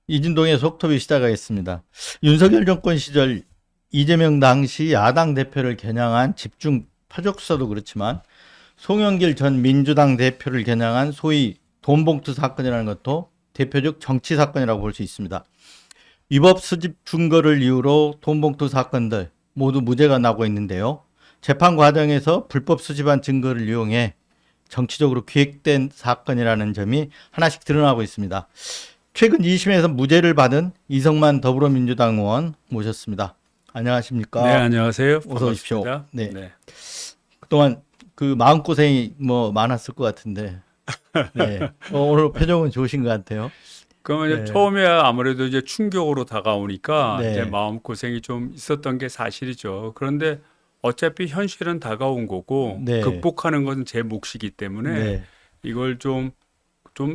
이진동의 속톱이 시작하겠습니다. 윤석열 정권 시절 이재명 당시 야당 대표를 겨냥한 집중 표적수사도 그렇지만 송영길 전 민주당 대표를 겨냥한 소위 돈봉투 사건이라는 것도 대표적 정치 사건이라고 볼 수 있습니다. 위법 수집 증거를 이유로 돈봉투 사건들 모두 무죄가 나고 있는데요. 재판 과정에서 불법 수집한 증거를 이용해 정치적으로 기획된 사건이라는 점이 하나씩 드러나고 있습니다. 최근 2심에서 무죄를 받은 이성만 더불어민주당 의원 모셨습니다. 안녕하십니까? 네, 안녕하세요. 어서 오십시오. 반갑습니다. 네. 네. 그동안 그 마음고생이 많았을 것 같은데, 네. 오늘 표정은 좋으신 것 같아요. 그러면 네. 처음에 아무래도 이제 충격으로 다가오니까 네. 이제 마음 고생이 좀 있었던 게 사실이죠. 그런데 어차피 현실은 다가온 거고 네. 극복하는 건 제 몫이기 때문에 네. 이걸 좀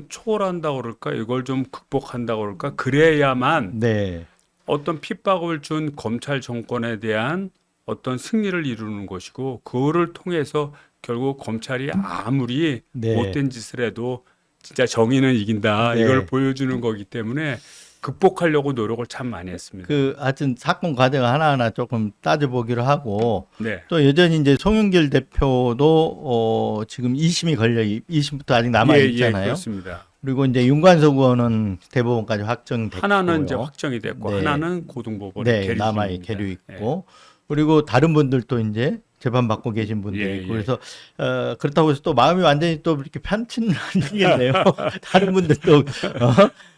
초월한다고 그럴까? 이걸 좀 극복한다고 그럴까? 그래야만 네. 어떤 핍박을 준 검찰 정권에 대한 어떤 승리를 이루는 것이고 그거를 통해서 결국 검찰이 아무리 네. 못된 짓을 해도 진짜 정의는 이긴다 네. 이걸 보여주는 거기 때문에 극복하려고 노력을 참 많이 했습니다. 하여튼 사건 과정 하나하나 조금 따져보기로 하고, 네. 또 여전히 이제 송영길 대표도 지금 2심이 걸려, 2심부터 아직 남아 예, 있잖아요. 그렇습니다. 그리고 이제 윤관석 의원은 대법원까지 확정됐고, 하나는 이제 확정이 됐고 네. 하나는 고등법원에 네, 계류 남아 중입니다. 계류 있고, 그리고 다른 분들도 이제 재판 받고 계신 분들이 예, 있고, 예. 그래서 그렇다고 해서 또 마음이 완전히 또 이렇게 편치는 않겠네요. 다른 분들도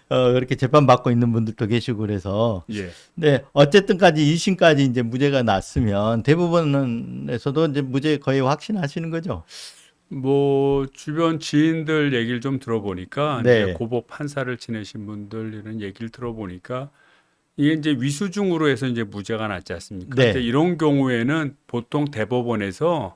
그렇게 재판 받고 있는 분들도 계시고 그래서. 예. 네, 어쨌든까지 2심까지 이제 무죄가 났으면 대법원에서도 이제 무죄 거의 확신하시는 거죠. 뭐 주변 지인들 얘기를 좀 들어보니까 네. 이제 고법 판사를 지내신 분들 이런 얘기를 들어보니까 이게 이제 위수중으로 해서 이제 무죄가 났지 않습니까? 네. 이제 이런 경우에는 보통 대법원에서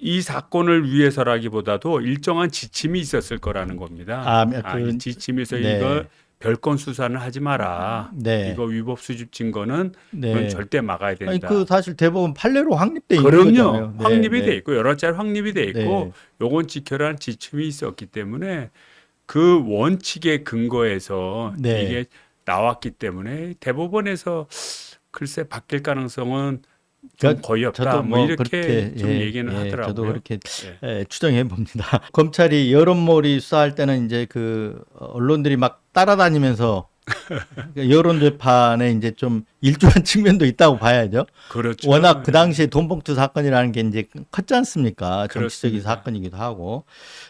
이 사건을 위해서라기보다도 일정한 지침이 있었을 거라는 겁니다. 이 지침에서 네. 이거 별건 수사는 하지 마라. 네. 이거 위법 수집 증거는 네. 이건 절대 막아야 된다. 아니, 사실 대법원 판례로 확립돼 있는 그럼요. 거잖아요. 네, 확립이 네. 돼 있고 여러 차례 확립이 돼 있고 네. 요건 지켜라는 지침이 있었기 때문에 그 원칙의 근거에서 네. 이게 나왔기 때문에 대법원에서 글쎄 바뀔 가능성은 좀 거의 없다. 저도 뭐 이렇게 그렇게, 좀 얘기는 하더라고요. 저도 그렇게 예. 추정해 봅니다. 검찰이 여론몰이 수사할 때는 이제 언론들이 막 따라다니면서 여론 재판에 이제 좀 일조한 측면도 있다고 봐야죠. 그렇죠. 워낙 그 당시에 돈봉투 사건이라는 게 이제 컸지 않습니까? 정치적인 그렇습니다. 사건이기도 하고.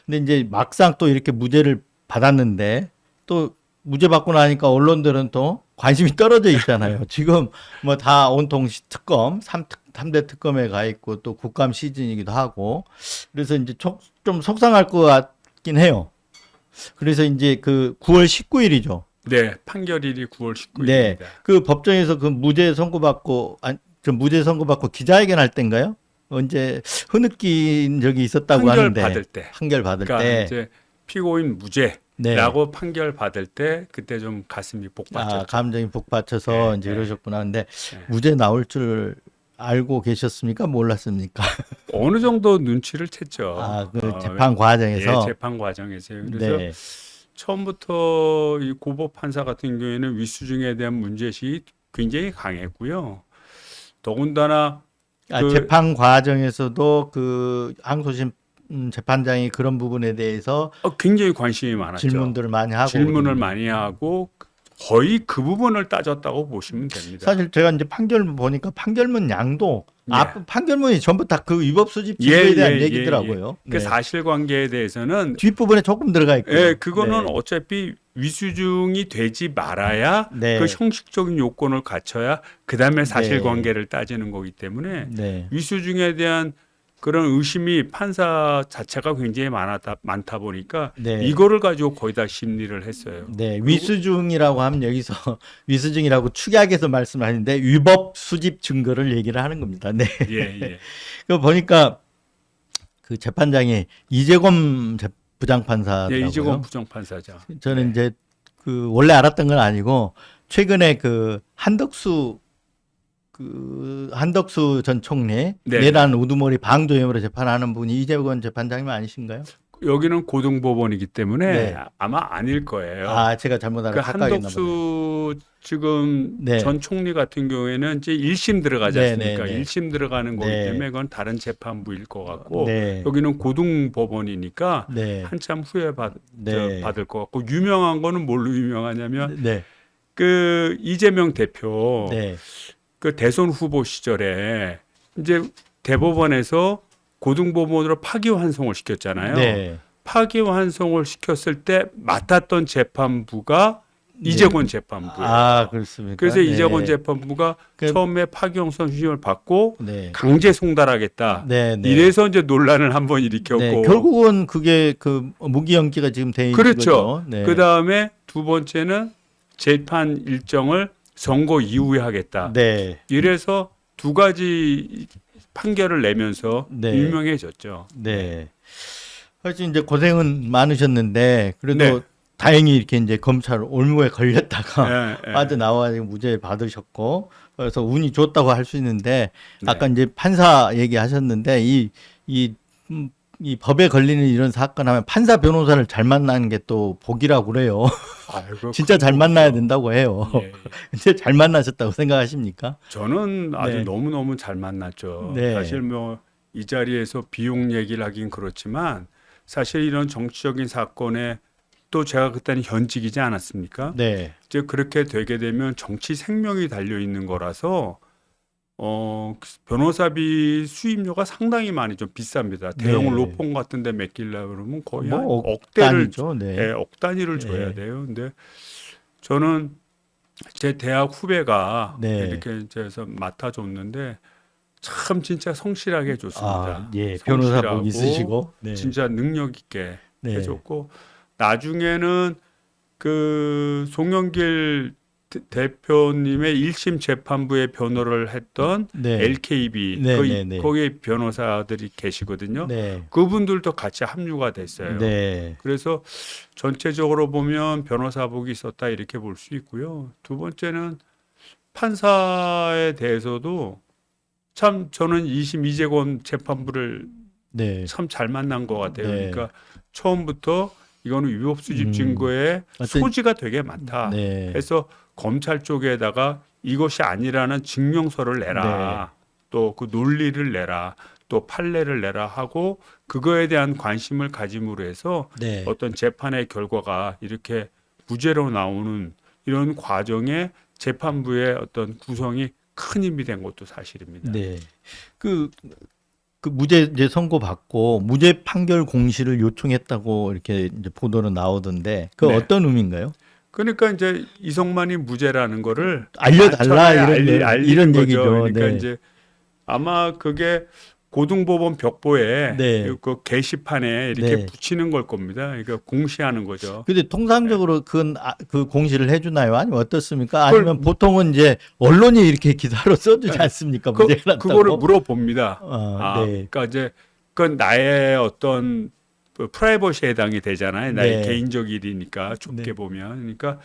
근데 이제 막상 또 이렇게 무죄를 받았는데 또 무죄 받고 나니까 언론들은 또 관심이 떨어져 있잖아요. 지금 뭐 다 온통 특검, 3대 특검에 가 있고 또 국감 시즌이기도 하고. 그래서 이제 좀 속상할 것 같긴 해요. 그래서 이제 9월 19일이죠. 네, 판결일이 9월 19일입니다. 네. 그 법정에서 무죄 선고받고, 무죄 선고받고 기자회견 할 때인가요? 언제 흐느낀 적이 있었다고 판결 하는데. 받을 때. 판결 받을 그러니까 때. 이제 피고인 무죄. 네. 라고 판결 받을 때 그때 좀 가슴이 복받쳤죠. 감정이 북받쳐서 네, 이제 네. 이러셨구나. 근데 네. 무죄 나올 줄 알고 계셨습니까? 몰랐습니까? 어느 정도 눈치를 챘죠. 재판 과정에서. 예, 재판 과정에서요. 그래서 네. 처음부터 이 고법 판사 같은 경우에는 위수중에 대한 문제의식이 굉장히 강했고요. 더군다나 재판 과정에서도 항소심 재판장이 그런 부분에 대해서 굉장히 관심이 많았죠. 질문들을 많이 하고. 질문을 많이 하고 거의 그 부분을 따졌다고 보시면 됩니다. 사실 제가 이제 판결 보니까 판결문 양도 네. 판결문이 전부 다 그 위법 수집 증거에 대한 얘기더라고요. 그 네. 사실관계에 대해서는 뒷부분에 조금 들어가 있고요. 예, 그거는 네. 어차피 위수중이 되지 말아야 네. 그 형식적인 요건을 갖춰야 그 다음에 네. 사실관계를 따지는 거기 때문에 네. 위수중에 대한 그런 의심이 판사 자체가 굉장히 많다 보니까 네. 이거를 가지고 거의 다 심리를 했어요. 네, 위수중이라고 하면 여기서 위수중이라고 축약해서 말씀하는데 위법 수집 증거를 얘기를 하는 겁니다. 네. 예, 예. 그 보니까 그 재판장이 이재검 부장판사더라고요. 예, 이재권 부장판사죠. 저는 이제 원래 알았던 건 아니고 최근에 한덕수 전 총리 네. 내란 우두머리 방조혐의로 재판하는 분이 이재권 재판장님 아니신가요? 여기는 고등법원이기 때문에 네. 아마 아닐 거예요. 아, 제가 잘못 그 알아서 헷갈렸나 보네. 한덕수 지금 네. 전 총리 같은 경우에는 이제 1심 들어가지 네, 않습니까? 네, 네. 1심 들어가는 거기 네. 때문에 그건 다른 재판부일 것 같고 네. 여기는 고등법원이니까 네. 한참 후에 네. 받을 것 같고 유명한 거는 뭘로 유명하냐면 네. 그 이재명 대표 네. 그 대선 후보 시절에 이제 대법원에서 고등법원으로 파기환송을 시켰잖아요. 네. 파기환송을 시켰을 때 맡았던 재판부가 이재권 재판부예요. 아, 그렇습니까? 그래서 네. 이재권 재판부가 그- 처음에 파기환송 신청을 받고 네. 강제 송달하겠다. 네, 네. 이래서 이제 논란을 한번 일으켰고 네, 결국은 그게 그 무기연기가 지금 돼 있는 그렇죠. 거죠. 네. 그 다음에 두 번째는 재판 일정을 선거 이후에 하겠다. 네. 이래서 두 가지 판결을 내면서 네. 유명해졌죠. 네. 하여튼 이제 고생은 많으셨는데 그래도 네. 다행히 이렇게 이제 검찰 올무에 걸렸다가 예, 예. 빠져나와 무죄 받으셨고 그래서 운이 좋다고 할 수 있는데 네. 아까 이제 판사 얘기하셨는데 이 법에 걸리는 이런 사건 하면 판사 변호사를 잘 만나는 게 또 복이라고 그래요. 아이고, 진짜 잘 그거 만나야 그렇죠. 된다고 해요. 예. 근데 잘 만나셨다고 생각하십니까? 저는 아주 네. 너무너무 잘 만났죠. 네. 사실 뭐 이 자리에서 비용 얘기를 하긴 그렇지만 사실 이런 정치적인 사건에 또 제가 그때는 현직이지 않았습니까? 네. 이제 그렇게 되게 되면 정치 생명이 달려 있는 거라서 변호사비 수임료가 상당히 많이 좀 비쌉니다. 대형 네. 로펌 같은 데 맡기려고 그러면 거의 한 뭐 억 대를 단위죠. 네. 예, 억 단위를 네. 줘야 돼요. 근데 저는 제 대학 후배가 네. 이렇게 이제 해서 맡아줬는데 참 진짜 성실하게 해줬습니다. 아, 예. 변호사복 성실하고 있으시고. 네. 진짜 능력 있게 네. 해줬고 나중에는 그 송영길 대표님의 1심 재판부의 변호를 했던 네. LKB 네, 네, 네. 거기 변호사들이 계시거든요. 네. 그분들도 같이 합류가 됐어요. 네. 그래서 전체적으로 보면 변호사복이 있었다 이렇게 볼 수 있고요. 두 번째는 판사에 대해서도 참 저는 2심 이재권 재판부를 네. 참 잘 만난 것 같아요. 네. 그러니까 처음부터 이거는 위법 수집 증거에 어떤- 소지가 되게 많다. 네. 그래서 검찰 쪽에다가 이것이 아니라는 증명서를 내라. 또 그 논리를 내라. 또 판례를 내라 하고 그거에 대한 관심을 가짐으로 해서 네. 어떤 재판의 결과가 이렇게 무죄로 나오는 이런 과정에 재판부의 어떤 구성이 큰 힘이 된 것도 사실입니다. 네. 그 무죄 이제 선고받고 무죄 판결 공시를 요청했다고 이렇게 이제 보도로 나오던데 그 네. 어떤 의미인가요? 그러니까 이제 이성만이 무죄라는 거를 알려달라 만천하에 이런 거죠. 얘기죠. 그러니까 네. 이제 아마 그게 고등법원 벽보에 네. 그 게시판에 이렇게 네. 붙이는 걸 겁니다. 그러니까 공시하는 거죠. 근데 통상적으로 그 공시를 해주나요? 아니면 어떻습니까? 그걸 아니면 보통은 이제 언론이 이렇게 기사로 써주지 않습니까? 무죄가 났다고. 그거를 물어봅니다. 네. 그러니까 이제 그건 나의 어떤 그 프라이버시에 해당이 되잖아요. 나의 네. 개인적 일이니까 좁게 네. 보면. 그러니까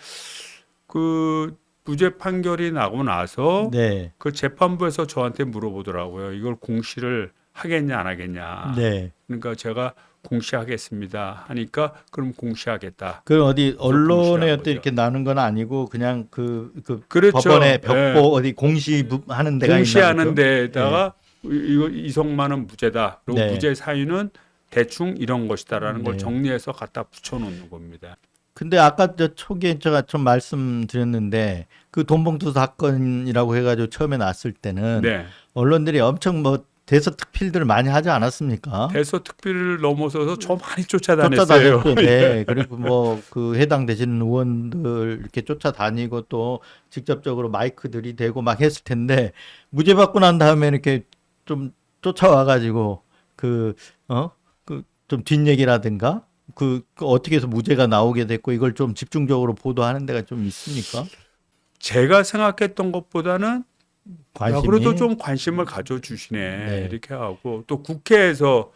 그 무죄 판결이 나고 나서 네. 그 재판부에서 저한테 물어보더라고요. 이걸 공시를 하겠냐 안 하겠냐. 네. 그러니까 제가 공시하겠습니다 하니까 그럼 공시하겠다. 그 어디 언론에 공시한 어떤 거죠. 이렇게 나는 건 아니고 그냥 그 그렇죠. 법원의 벽보 예. 어디 공시하는 데가 공시하는 있나 보죠? 데에다가 이거 이성만은 무죄다. 그리고 네. 무죄 사유는 대충 이런 것이다라는 걸 네. 정리해서 갖다 붙여놓는 겁니다. 근데 아까 저 초기에 제가 좀 말씀드렸는데 그 돈봉투 사건이라고 해가지고 처음에 났을 때는 네. 언론들이 엄청 뭐 대서특필들을 많이 하지 않았습니까? 대서특필을 넘어서서 저 많이 쫓아다녔어요. 쫓아다녔고, 네. 그리고 뭐 그 해당되시는 의원들 이렇게 쫓아다니고 또 직접적으로 마이크 들이대고 막 했을 텐데 무죄 받고 난 다음에 이렇게 좀 쫓아와가지고 좀 뒷얘기라든가 그 어떻게 해서 무죄가 나오게 됐고 이걸 좀 집중적으로 보도하는 데가 좀 있습니까? 제가 생각했던 것보다는 관심이. 그래도 좀 관심을 가져주시네 네. 이렇게 하고 또 국회에서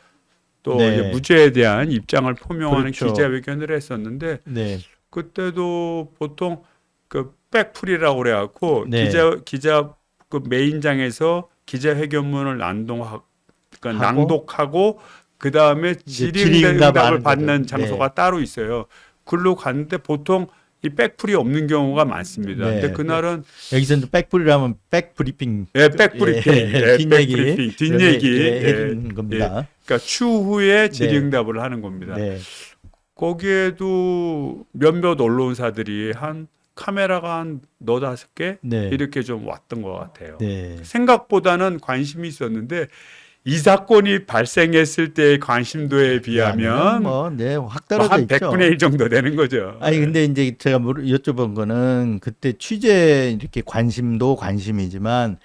또 네. 이제 무죄에 대한 입장을 표명하는 그렇죠. 기자회견을 했었는데 네. 그때도 보통 그 백풀이라고 그래갖고 네. 기자 그 메인장에서 기자회견문을 낭독하고 그 다음에 이제 질의응답을 하는 받는 거죠. 장소가 따로 있어요. 글로 갔는데 보통 이 백풀이 없는 경우가 많습니다. 네. 근데 그날은 여기서 이제 백불이라면 백브리핑, 예, 백브리핑, 예, 뒷얘기, 백브리핑, 뒷얘기, 해주는 겁니다. 그러니까 추후에 네. 질의응답을 하는 겁니다. 네, 거기에도 몇몇 언론사들이 한 카메라가 한 너다섯 개 네, 이렇게 좀 왔던 것 같아요. 네, 생각보다는 관심이 있었는데 이 사건이 발생했을 때의 관심도에 비하면 뭐, 네, 확 뭐 떨어져 한 있죠. 100분의 1 정도 되는 거죠. 아니 근데 이제 제가 여쭤본 거는 그때 취재 이렇게 관심도 관심이지만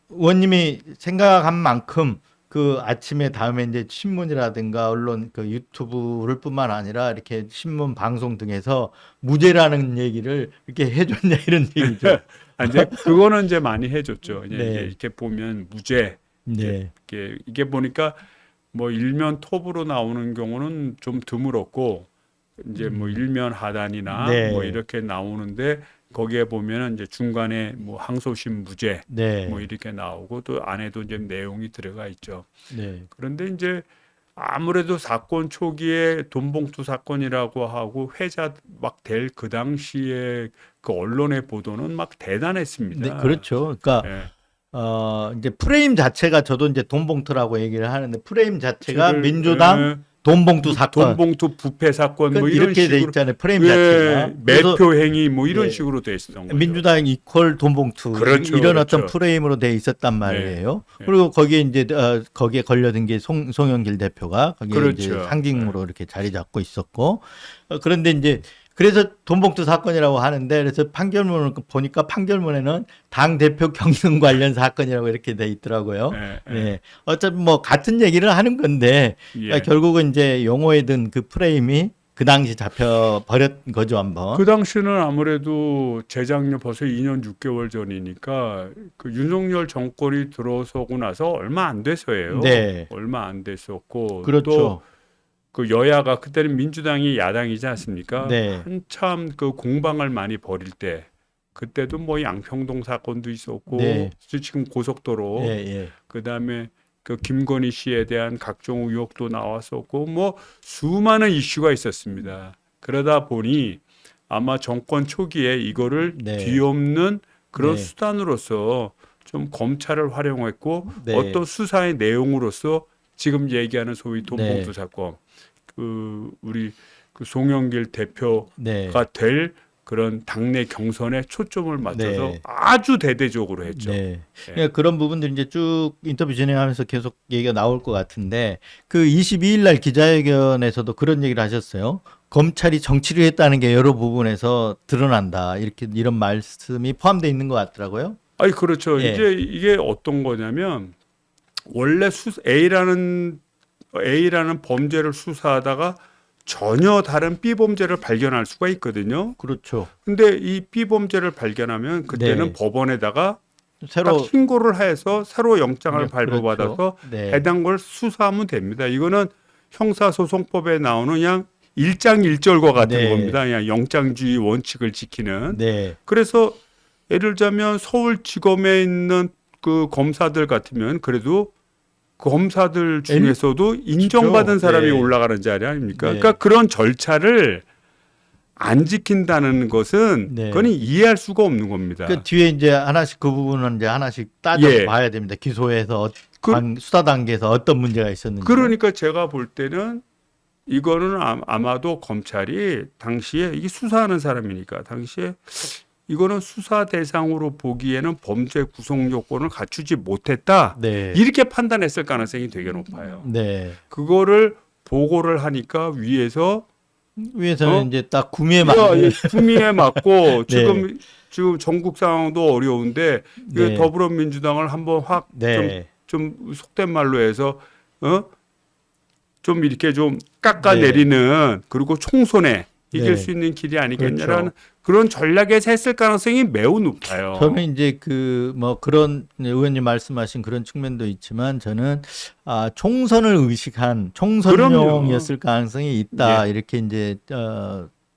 의원님이 생각한 만큼 그 아침에 다음에 이제 신문이라든가 언론 그 유튜브를 뿐만 아니라 이렇게 신문 방송 등에서 무죄라는 얘기를 이렇게 해줬냐 이런 얘기죠. 이제 그거는 이제 많이 해줬죠. 이제 네. 이렇게 보면 무죄. 네, 이게 보니까 뭐 일면 톱으로 나오는 경우는 좀 드물었고 이제 뭐 일면 하단이나 네. 뭐 이렇게 나오는데 거기에 보면은 이제 중간에 뭐 항소심 무죄 네, 뭐 이렇게 나오고 또 안에도 이제 내용이 들어가 있죠. 네, 그런데 이제 아무래도 사건 초기에 돈봉투 사건이라고 하고 회자 막 될 그 당시에 그 언론의 보도는 막 대단했습니다. 네, 그렇죠. 그러니까 예. 이제 프레임 자체가 저도 이제 돈봉투라고 얘기를 하는데 프레임 자체가 지금, 민주당 돈봉투 사건. 돈봉투 부패 사건 뭐 이런 이렇게 돼 식으로 있잖아요. 프레임 자체가. 그래서 매표 행위 뭐 이런 예, 식으로 돼 있었던 거죠. 민주당 이퀄 돈봉투 그렇죠, 이런 그렇죠. 어떤 프레임으로 돼 있었단 말이에요. 네. 그리고 거기에 이제 거기에 걸려든 게 송영길 대표가 거기에 그렇죠. 이제 상징으로 이렇게 자리 잡고 있었고 그런데 이제 그래서 돈봉투 사건이라고 하는데 그래서 판결문을 보니까 판결문에는 당 대표 경선 관련 사건이라고 이렇게 돼 있더라고요. 예, 예. 어차피 뭐 같은 얘기를 하는 건데 예. 결국은 이제 용어에 든 그 프레임이 그 당시 잡혀 버렸 거죠 한번. 그 당시는 아무래도 재작년 벌써 2년 6개월 전이니까 그 윤석열 정권이 들어서고 나서 얼마 안 돼서예요. 네. 얼마 안 됐었고 그렇죠. 또 그 여야가 그때는 민주당이 야당이지 않습니까? 네. 한참 그 공방을 많이 벌일 때 그때도 뭐 양평동 사건도 있었고 네. 지금 고속도로 예, 예. 그다음에 그 김건희 씨에 대한 각종 의혹도 나왔었고 뭐 수많은 이슈가 있었습니다. 그러다 보니 아마 정권 초기에 이거를 네. 뒤엎는 그런 네. 수단으로서 좀 검찰을 활용했고 네. 어떤 수사의 내용으로서 지금 얘기하는 소위 돈봉투 네. 사건 그 우리 그 송영길 대표가 네. 될 그런 당내 경선에 초점을 맞춰서 네. 아주 대대적으로 했죠. 네. 그러니까 그런 부분들이 이제 쭉 인터뷰 진행하면서 계속 얘기가 나올 것 같은데 그 22일 날 기자회견에서도 그런 얘기를 하셨어요. 검찰이 정치를 했다는 게 여러 부분에서 드러난다. 이렇게 이런 말씀이 포함되어 있는 것 같더라고요. 아니 그렇죠. 예. 이제 이게 어떤 거냐면 원래 A라는 범죄를 수사하다가 전혀 다른 B 범죄를 발견할 수가 있거든요. 그렇죠. 근데 이 B 범죄를 발견하면 그때는 네. 법원에다가 새로 딱 신고를 해서 새로 영장을 그렇죠. 발부받아서 네. 해당 걸 수사하면 됩니다. 이거는 형사소송법에 나오는 그냥 일장일절과 같은 네. 겁니다. 그냥 영장주의 원칙을 지키는. 네. 그래서 예를 들자면 서울지검에 있는 그 검사들 같으면 그래도 그 검사들 중에서도 인정받은 사람이 네. 올라가는 자리 아닙니까? 네. 그러니까 그런 절차를 안 지킨다는 것은 네. 그건 이해할 수가 없는 겁니다. 그 뒤에 이제 하나씩 그 부분은 이제 하나씩 따져 예. 봐야 됩니다. 기소에서 그- 수사 단계에서 어떤 문제가 있었는지. 그러니까 제가 볼 때는 이거는 아마도 검찰이 당시에 이게 수사하는 사람이니까 당시에 이거는 수사 대상으로 보기에는 범죄 구성 요건을 갖추지 못했다. 네. 이렇게 판단했을 가능성이 되게 높아요. 네. 그거를 보고를 하니까 위에서 위에서는 이제 딱 구미에 야, 맞는 얘 구미에 맞고 네. 지금 전국 상황도 어려운데 이거 네. 더불어민주당을 한번 확 네. 좀 속된 말로 해서 좀 이렇게 좀 깎아내리는 그리고 총선에 이길 네. 수 있는 길이 아니겠냐라는 그렇죠. 그런 전략에서 했을 가능성이 매우 높아요. 저는 이제 그 뭐 그런 의원님 말씀하신 그런 측면도 있지만 저는 총선을 의식한 총선용이었을 가능성이 있다 예. 이렇게 이제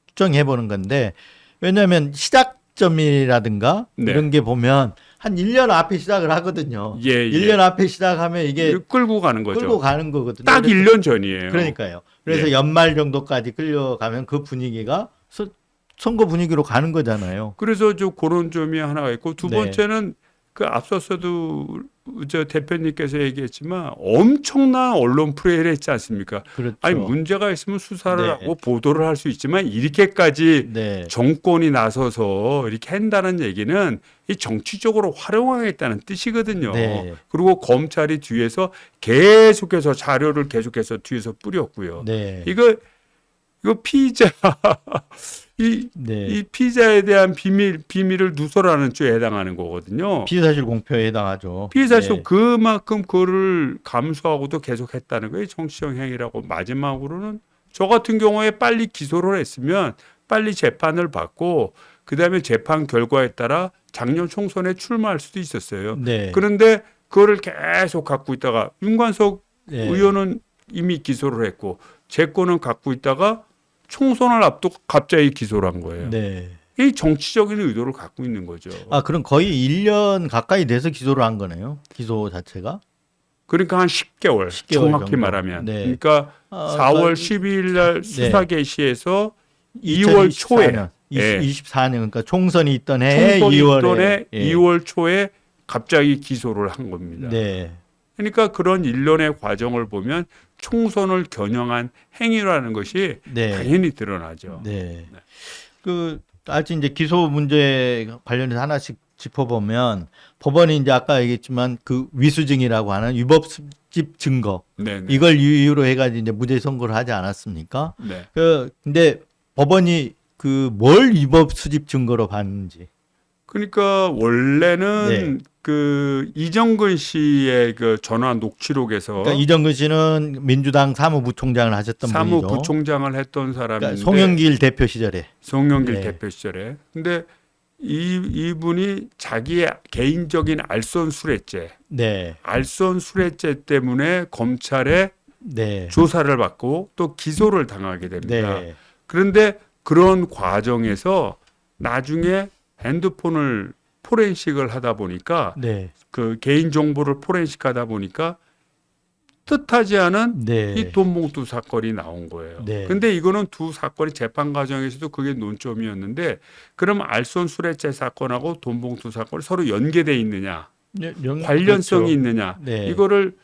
추정해 보는 건데 왜냐하면 시작점이라든가 네. 이런 게 보면 한 1년 앞에 시작을 하거든요. 예, 예. 1년 앞에 시작하면 이게 끌고 가는 거죠. 끌고 가는 거거든요. 딱 그래서 1년 전이에요. 그러니까요. 그래서 예. 연말 정도까지 끌려가면 그 분위기가 선거 분위기로 가는 거잖아요. 그래서 저 그런 점이 하나가 있고 두 네. 번째는 그 앞서서도 저 대표님께서 얘기했지만 엄청난 언론 프레이를 했지 않습니까? 그렇죠. 아니 문제가 있으면 수사를 네. 하고 보도를 할 수 있지만 이렇게까지 네. 정권이 나서서 이렇게 한다는 얘기는 이 정치적으로 활용하겠다는 뜻이거든요. 네. 그리고 검찰이 뒤에서 계속해서 자료를 계속해서 뒤에서 뿌렸고요. 네. 이거 피의자 네. 이 피의자에 대한 비밀을 누설하는 죄에 해당하는 거거든요. 피의사실 공표에 해당하죠. 피의사실 네. 그만큼 그거를 감수하고도 계속했다는 거예요. 정치적 행위라고. 마지막으로는 저 같은 경우에 빨리 기소를 했으면 빨리 재판을 받고 그다음에 재판 결과에 따라 작년 총선에 출마할 수도 있었어요. 네. 그런데 그거를 계속 갖고 있다가 윤관석 네. 의원은 이미 기소를 했고 제 거는 갖고 있다가 총선을 앞두고 갑자기 기소를 한 거예요. 네. 이 정치적인 의도를 갖고 있는 거죠. 아, 그럼 거의 1년 가까이 돼서 기소를 한 거네요. 기소 자체가. 그러니까 한 10개월, 10개월 정확히 정도. 말하면. 네. 그러니까 아, 4월 그러니까 12일 날 수사 네. 개시해서 2월 초에 24년 그러니까 총선이 있던 해 총선이 2월에 있던 해 예. 2월 초에 갑자기 기소를 한 겁니다. 네. 그러니까 그런 일련의 과정을 보면 총선을 겨냥한 행위라는 것이 네. 당연히 드러나죠. 네. 그 아직 이제 기소 문제 관련해서 하나씩 짚어보면 법원이 이제 아까 얘기했지만 그 위수증이라고 하는 위법 수집 증거 네, 네. 이걸 이유로 해가지고 이제 무죄 선고를 하지 않았습니까? 네. 근데 법원이 그 뭘 위법 수집 증거로 봤는지. 그러니까 원래는 네. 그 이정근 씨의 그 전화 녹취록에서 그러니까 이정근 씨는 민주당 사무부총장을 하셨던 분이죠. 사무부총장을 했던 사람인데 그러니까 송영길 대표 시절에. 송영길 네. 대표 시절에. 근데 이분이 자기의 개인적인 알선술회죄, 네. 알선술회죄 때문에 검찰에 네. 조사를 받고 또 기소를 당하게 됩니다. 네. 그런데 그런 과정에서 나중에 핸드폰을 포렌식을 하다 보니까 네. 그 개인 정보를 포렌식하다 보니까 뜻하지 않은 네. 이 돈봉투 사건이 나온 거예요. 네. 근데 이거는 두 사건이 재판 과정에서도 그게 논점이었는데 그럼 알선술회죄 사건하고 돈봉투 사건이 서로 연계돼 있느냐, 관련성이 그렇죠. 있느냐, 네. 이거를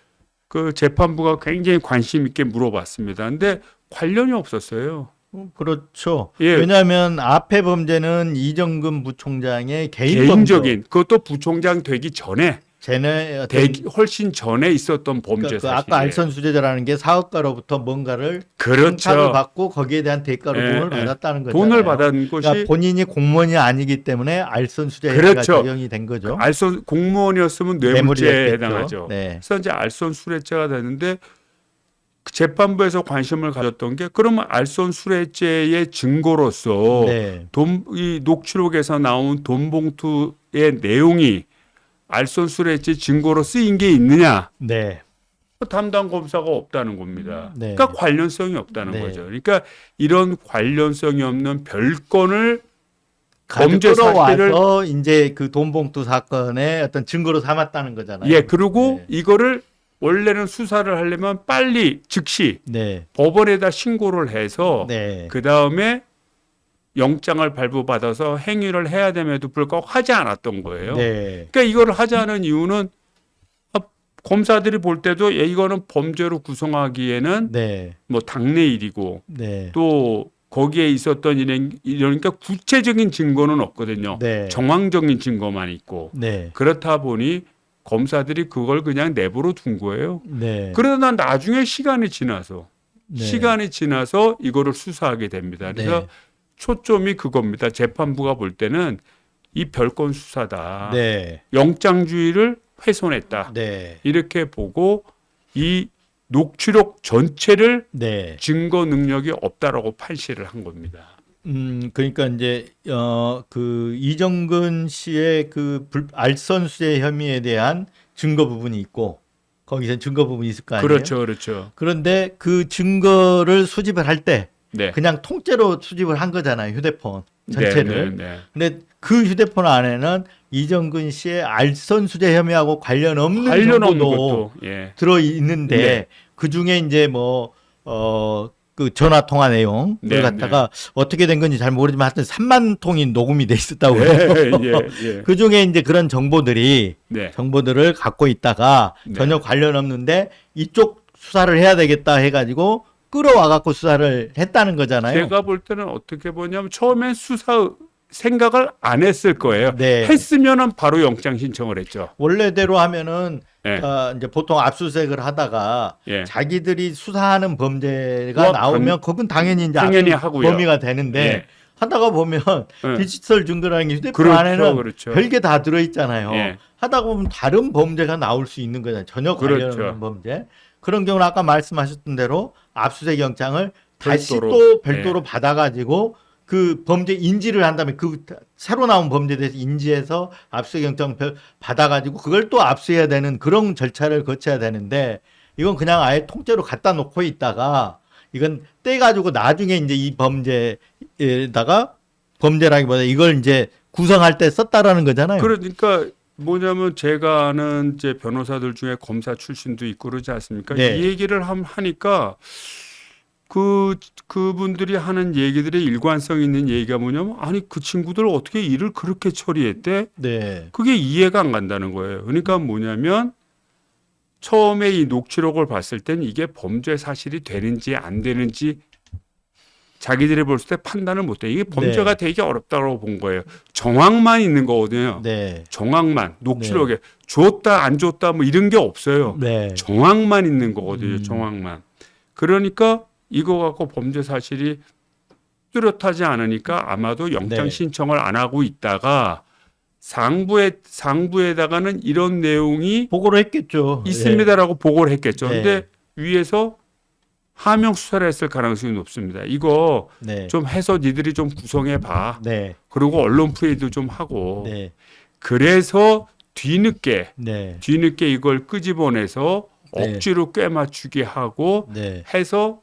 그 재판부가 굉장히 관심 있게 물어봤습니다. 근데 관련이 없었어요. 그렇죠. 예. 왜냐하면 앞에 범죄는 이정근 부총장의 개인적인 그것도 부총장 되기 전에 쟤네 어떤 훨씬 전에 있었던 범죄 그 사실이에요. 아까 알선수재자라는 게 사업가로부터 뭔가를 그렇죠. 청탁을 받고 거기에 대한 대가로 예, 돈을 예. 받았다는 거잖아요. 돈을 받은 것이 그러니까 본인이 공무원이 아니기 때문에 알선수재가 그렇죠. 적용이 된 거죠. 알선 공무원이었으면 뇌물죄에 뇌물이었겠죠. 해당하죠. 네. 그래서 이제 알선술회죄가 됐는데 그 재판부에서 관심을 가졌던 게 그러면 알선술회죄의 증거로서 네. 이 녹취록에서 나온 돈봉투의 내용이 알선술회죄 증거로 쓰인 게 있느냐? 네. 담당 검사가 없다는 겁니다. 네. 그러니까 관련성이 없다는 네. 거죠. 그러니까 이런 관련성이 없는 별건을 가지고 범죄 사실을 끌어와서 이제 그 돈봉투 사건의 어떤 증거로 삼았다는 거잖아요. 예, 그리고 네. 이거를 원래는 수사를 하려면 빨리 즉시 네. 법원에다 신고를 해서 네. 그 다음에 영장을 발부받아서 행위를 해야 됨에도 불구하고 하지 않았던 거예요. 네. 그러니까 이걸 하지 않은 이유는 검사들이 볼 때도 이거는 범죄로 구성하기에는 네. 뭐 당내 일이고 네. 또 거기에 있었던 이러니까 구체적인 증거는 없거든요. 네. 정황적인 증거만 있고 네. 그렇다 보니 검사들이 그걸 그냥 내버려 둔 거예요. 네. 그러다 나중에 시간이 지나서 네. 시간이 지나서 이거를 수사하게 됩니다. 그래서 네. 초점이 그겁니다. 재판부가 볼 때는 이 별건 수사다. 네. 영장주의를 훼손했다. 네. 이렇게 보고 이 녹취록 전체를 네. 증거 능력이 없다라고 판시를 한 겁니다. 그러니까 이제 그 이정근 씨의 그 알선수재 혐의에 대한 증거 부분이 있고 거기서 증거 부분이 있을 거 아니에요. 그렇죠, 그렇죠. 그런데 그 증거를 수집을 할 때 네. 그냥 통째로 수집을 한 거잖아요. 휴대폰 전체를. 네, 네, 네. 근데 그 휴대폰 안에는 이정근 씨의 알선수재 혐의하고 관련 없는 관련 없는 정보도 것도 예. 들어 있는데 네. 그 중에 이제 그 전화 통화 내용을 네, 갖다가 어떻게 된 건지 잘 모르지만 하여튼 3만 통이 녹음이 돼 있었다고 예, 그래요. 예. 그 중에 이제 그런 정보들을 네. 갖고 있다가 네. 전혀 관련 없는데 이쪽 수사를 해야 되겠다 해가지고 끌어와 갖고 수사를 했다는 거잖아요. 제가 볼 때는 어떻게 보냐면 처음엔 수사 생각을 안 했을 거예요. 네. 했으면은 바로 영장 신청을 했죠. 원래대로 하면은 예. 이제 보통 압수수색을 하다가 예. 자기들이 수사하는 범죄가 뭐, 나오면 그건 당연히 이제 당연히 압수 하고요. 범위가 되는데 예. 하다가 보면 예. 디지털 증거라는 게 휴대폰 그렇죠, 안에는 그렇죠. 별게 다 들어있잖아요. 예. 하다가 보면 다른 범죄가 나올 수 있는 거잖아요. 전혀 관련 그렇죠. 없는 범죄. 그런 경우는 아까 말씀하셨던 대로 압수수색 영장을 다시 별도로. 또 별도로 받아가지고 그 범죄 인지를 한 다음에 그 새로 나온 범죄에 대해서 인지해서 압수수색 영장 받아가지고 그걸 또 압수해야 되는 그런 절차를 거쳐야 되는데 이건 그냥 아예 통째로 갖다 놓고 있다가 이건 떼가지고 나중에 이제 이 범죄에다가 범죄라기보다 이걸 이제 구성할 때 썼다라는 거잖아요. 그러니까 뭐냐면 제가 아는 이제 변호사들 중에 검사 출신도 있고 그러지 않습니까? 네. 이 얘기를 하니까 그분들이 하는 얘기들의 일관성 있는 얘기가 뭐냐면 아니 그 친구들 어떻게 일을 그렇게 처리했대? 네. 그게 이해가 안 간다는 거예요. 그러니까 뭐냐면 처음에 이 녹취록을 봤을 땐 이게 범죄 사실이 되는지 안 되는지 자기들이 봤을 때 판단을 못해. 이게 범죄가 되게 어렵다고 본 거예요. 정황만 있는 거거든요. 네. 정황만 녹취록에 줬다 안 줬다 뭐 이런 게 없어요. 네. 정황만 있는 거거든요. 정황만. 그러니까 이거 갖고 범죄 사실이 뚜렷하지 않으니까 아마도 영장 네. 신청을 안 하고 있다가 상부에다가는 이런 내용이 보고를 했겠죠. 있습니다라고 보고를 했겠죠. 네. 근데 위에서 하명 수사를 했을 가능성이 높습니다. 이거 네. 좀 해서 니들이 좀 구성해 봐. 네. 그리고 언론 프레이도 좀 하고. 네. 그래서 뒤늦게 네. 이걸 끄집어내서 네. 억지로 꿰맞추게 하고 네. 해서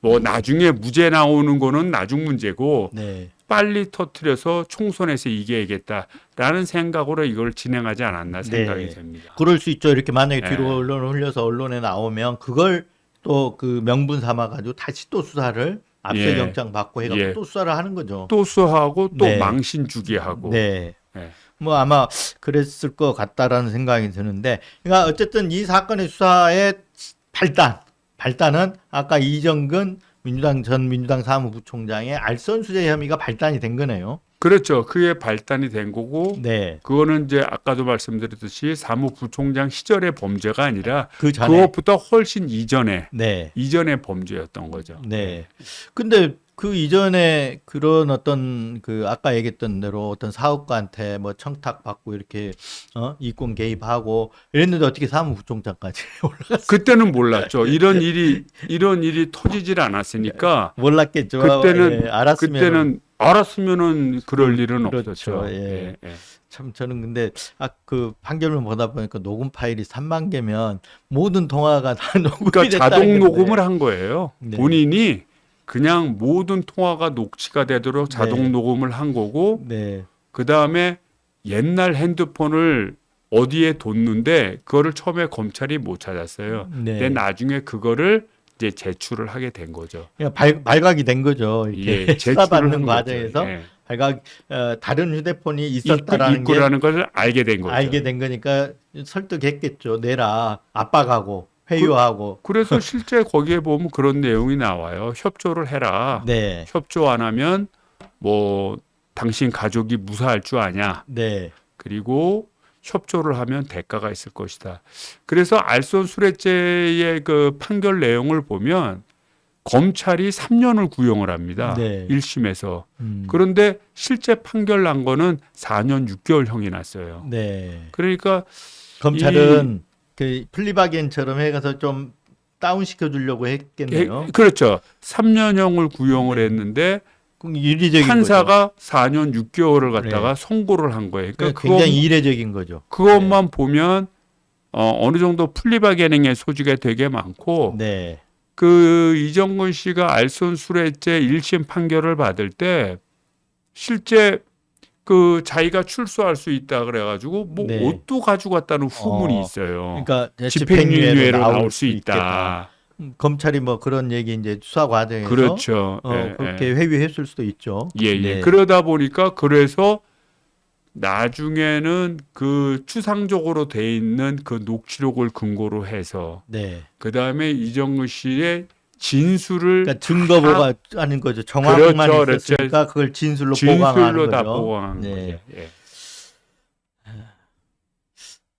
뭐 나중에 무죄 나오는 거는 나중 문제고 네. 빨리 터트려서 총선에서 이겨야겠다라는 생각으로 이걸 진행하지 않았나 생각이 네. 됩니다. 그럴 수 있죠. 이렇게 만약에 네. 뒤로 언론을 흘려서 언론에 나오면 그걸 또 그 명분 삼아 가지고 다시 또 수사를 압수수색 예. 영장 받고 해가지고 예. 또 수사를 하는 거죠. 또 수하고 또 네. 망신 주게 하고. 네. 네. 뭐 아마 그랬을 것 같다라는 생각이 드는데, 그러니까 어쨌든 이 사건의 수사의 발단은 아까 이정근 전 민주당 사무부총장의 알선수재 혐의가 발단이 된 거네요. 그렇죠. 그게 발단이 된 거고 네. 그거는 이제 아까도 말씀드렸듯이 사무부총장 시절의 범죄가 아니라 그 전에. 그것보다 훨씬 이전의 네. 범죄였던 거죠. 네. 근데 그 이전에 그런 어떤 그 아까 얘기했던 대로 어떤 사업가한테 뭐 청탁 받고 이렇게 이권 개입하고 이랬는데 어떻게 사무부총장까지 올라갔어요? 그때는 몰랐죠. 이런 일이 터지질 않았으니까 몰랐겠죠. 그때는 예, 알았으면은 그럴 일은 그렇죠. 없었죠. 예. 참 저는 근데 그 판결을 보다 보니까 녹음 파일이 3만 개면 모든 통화가 다 녹음이 그러니까 됐다는 자동 건데. 녹음을 한 거예요. 네. 본인이 그냥 모든 통화가 녹취가 되도록 자동 네. 녹음을 한 거고 네. 그 다음에 옛날 핸드폰을 어디에 뒀는데 그거를 처음에 검찰이 못 찾았어요. 네. 근데 나중에 그거를 이제 제출을 하게 된 거죠. 그냥 발각이 된 거죠. 이렇게 수사받는 과정에서 예. 다른 휴대폰이 있었다라는 게 있구라는 걸 알게 된 거죠. 알게 된 거니까 설득했겠죠. 내라 압박하고 회유하고. 그래서 실제 거기에 보면 그런 내용이 나와요. 협조를 해라. 네. 협조 안 하면 뭐 당신 가족이 무사할 줄 아냐. 네. 그리고 협조를 하면 대가가 있을 것이다. 그래서 알선수뢰죄의 그 판결 내용을 보면 검찰이 3년을 구형을 합니다. 네. 1심에서. 음. 그런데 실제 판결 난 거는 4년 6개월형이 났어요. 네. 그러니까 검찰은 그 플리바겐처럼 해가서 좀 다운시켜 주려고 했겠네요. 그렇죠. 3년형을 구형을 했는데 이례적인 거죠. 판사가 4년 6개월을 갖다가 선고를 한 거예요. 그러니까 굉장히 이례적인 거죠. 그것만 보면 어느 정도 플리바게닝의 소지가 되게 많고 네. 그 이정근 씨가 알선수뢰죄 1심 판결을 받을 때 실제 그 자기가 출소할 수 있다 그래가지고 뭐 네. 옷도 가지고 갔다는 후문이 어, 있어요. 그러니까 집행유예로 나올 수 있겠다. 있다. 검찰이 뭐 그런 얘기 이제 수사 과정에서 그렇죠. 그렇게 회유했을 수도 있죠. 예, 예. 네. 그러다 보니까 그래서 나중에는 그 추상적으로 돼 있는 그 녹취록을 근거로 해서 네. 그 다음에 이정우 씨의 진술을 그러니까 증거보가 아닌 거죠. 정황만 그렇죠, 있었으니까 그걸 진술로 보강하는 진술로 다 거죠. 보강한 네. 거죠. 예.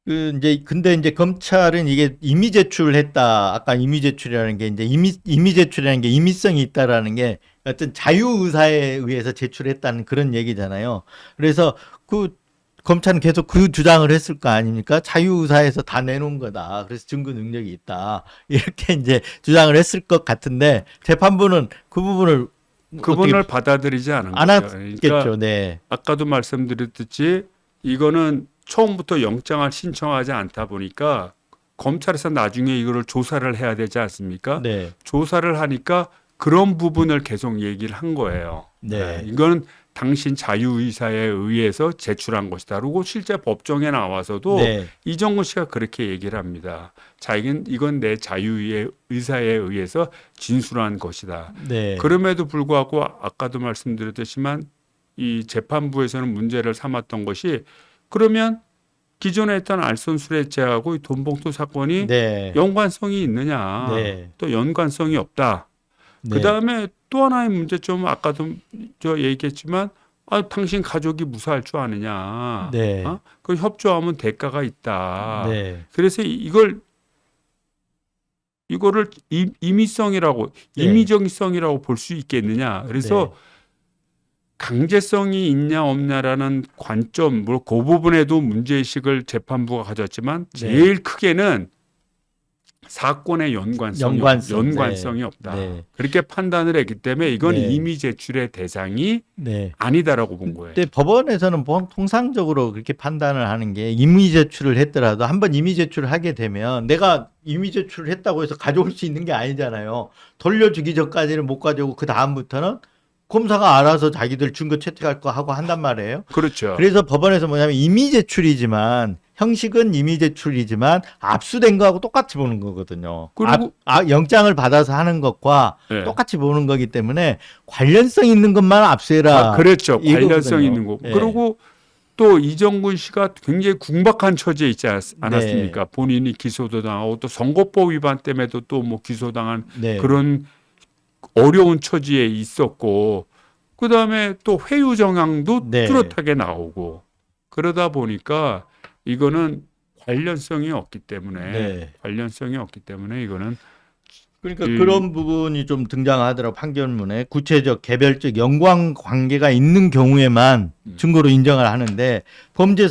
그 이제 근데 이제 검찰은 이게 임의 제출했다. 아까 임의 제출이라는 게 이제 임의 제출이라는 게 임의성이 있다라는 게 어떤 자유 의사에 의해서 제출했다는 그런 얘기잖아요. 그래서 그 검찰은 계속 그 주장을 했을 거 아닙니까? 자유 의사에서 다 내놓은 거다. 그래서 증거 능력이 있다. 이렇게 이제 주장을 했을 것 같은데 재판부는 그 부분을 그분을 받아들이지 않은 안 거죠. 했겠죠. 그러니까 네. 아까도 말씀드렸듯이 이거는 처음부터 영장을 신청하지 않다 보니까 검찰에서 나중에 이거를 조사를 해야 되지 않습니까? 네. 조사를 하니까 그런 부분을 계속 얘기를 한 거예요. 네. 이건 당신 자유의사에 의해서 제출한 것이다. 그리고 실제 법정에 나와서도 네. 이정우 씨가 그렇게 얘기를 합니다. 자기는 이건 내 자유의사에 의해서 진술한 것이다. 네. 그럼에도 불구하고 아까도 말씀드렸듯이만 이 재판부에서는 문제를 삼았던 것이 그러면 기존에 했던 알선술회죄하고 이 돈봉투 사건이 네. 연관성이 있느냐? 네. 또 연관성이 없다. 네. 그 다음에 또 하나의 문제점은 아까도 저 얘기했지만 당신 가족이 무사할 줄 아느냐? 네. 그 협조하면 대가가 있다. 네. 그래서 이거를 임의성이라고 네. 임의정성이라고 볼 수 있겠느냐? 그래서 강제성이 있냐 없냐라는 관점, 뭐 그 부분에도 문제의식을 재판부가 가졌지만 제일 크게는 사건의 연관성이 없다. 네. 그렇게 판단을 했기 때문에 이건 네. 임의 제출의 대상이 네. 아니다라고 본 거예요. 근데 법원에서는 통상적으로 그렇게 판단을 하는 게 임의 제출을 했더라도 한번 임의 제출을 하게 되면 내가 임의 제출을 했다고 해서 가져올 수 있는 게 아니잖아요. 돌려주기 전까지는 못 가져오고 그 다음부터는 검사가 알아서 자기들 증거 채택할 거 하고 한단 말이에요. 그렇죠. 그래서 법원에서 뭐냐면 임의 제출이지만 형식은 임의 제출이지만 압수된 거하고 똑같이 보는 거거든요. 그리고 영장을 받아서 하는 것과 네. 똑같이 보는 거기 때문에 관련성 있는 것만 압수해라. 그렇죠. 이거거든요. 관련성 있는 거고. 네. 그리고 또 이정근 씨가 굉장히 궁박한 처지에 있지 않았습니까? 네. 본인이 기소도 당하고 또 선거법 위반 때문에도 또 뭐 기소당한 네. 그런 어려운 처지에 있었고 그다음에 또 회유 정황도 네. 뚜렷하게 나오고 그러다 보니까 이거는 관련성이 없기 때문에 네. 이거는 그러니까 그런 부분이 좀 등장하더라고 판결문에 구체적 개별적 연관 관계가 있는 경우에만 증거로 인정을 하는데 범죄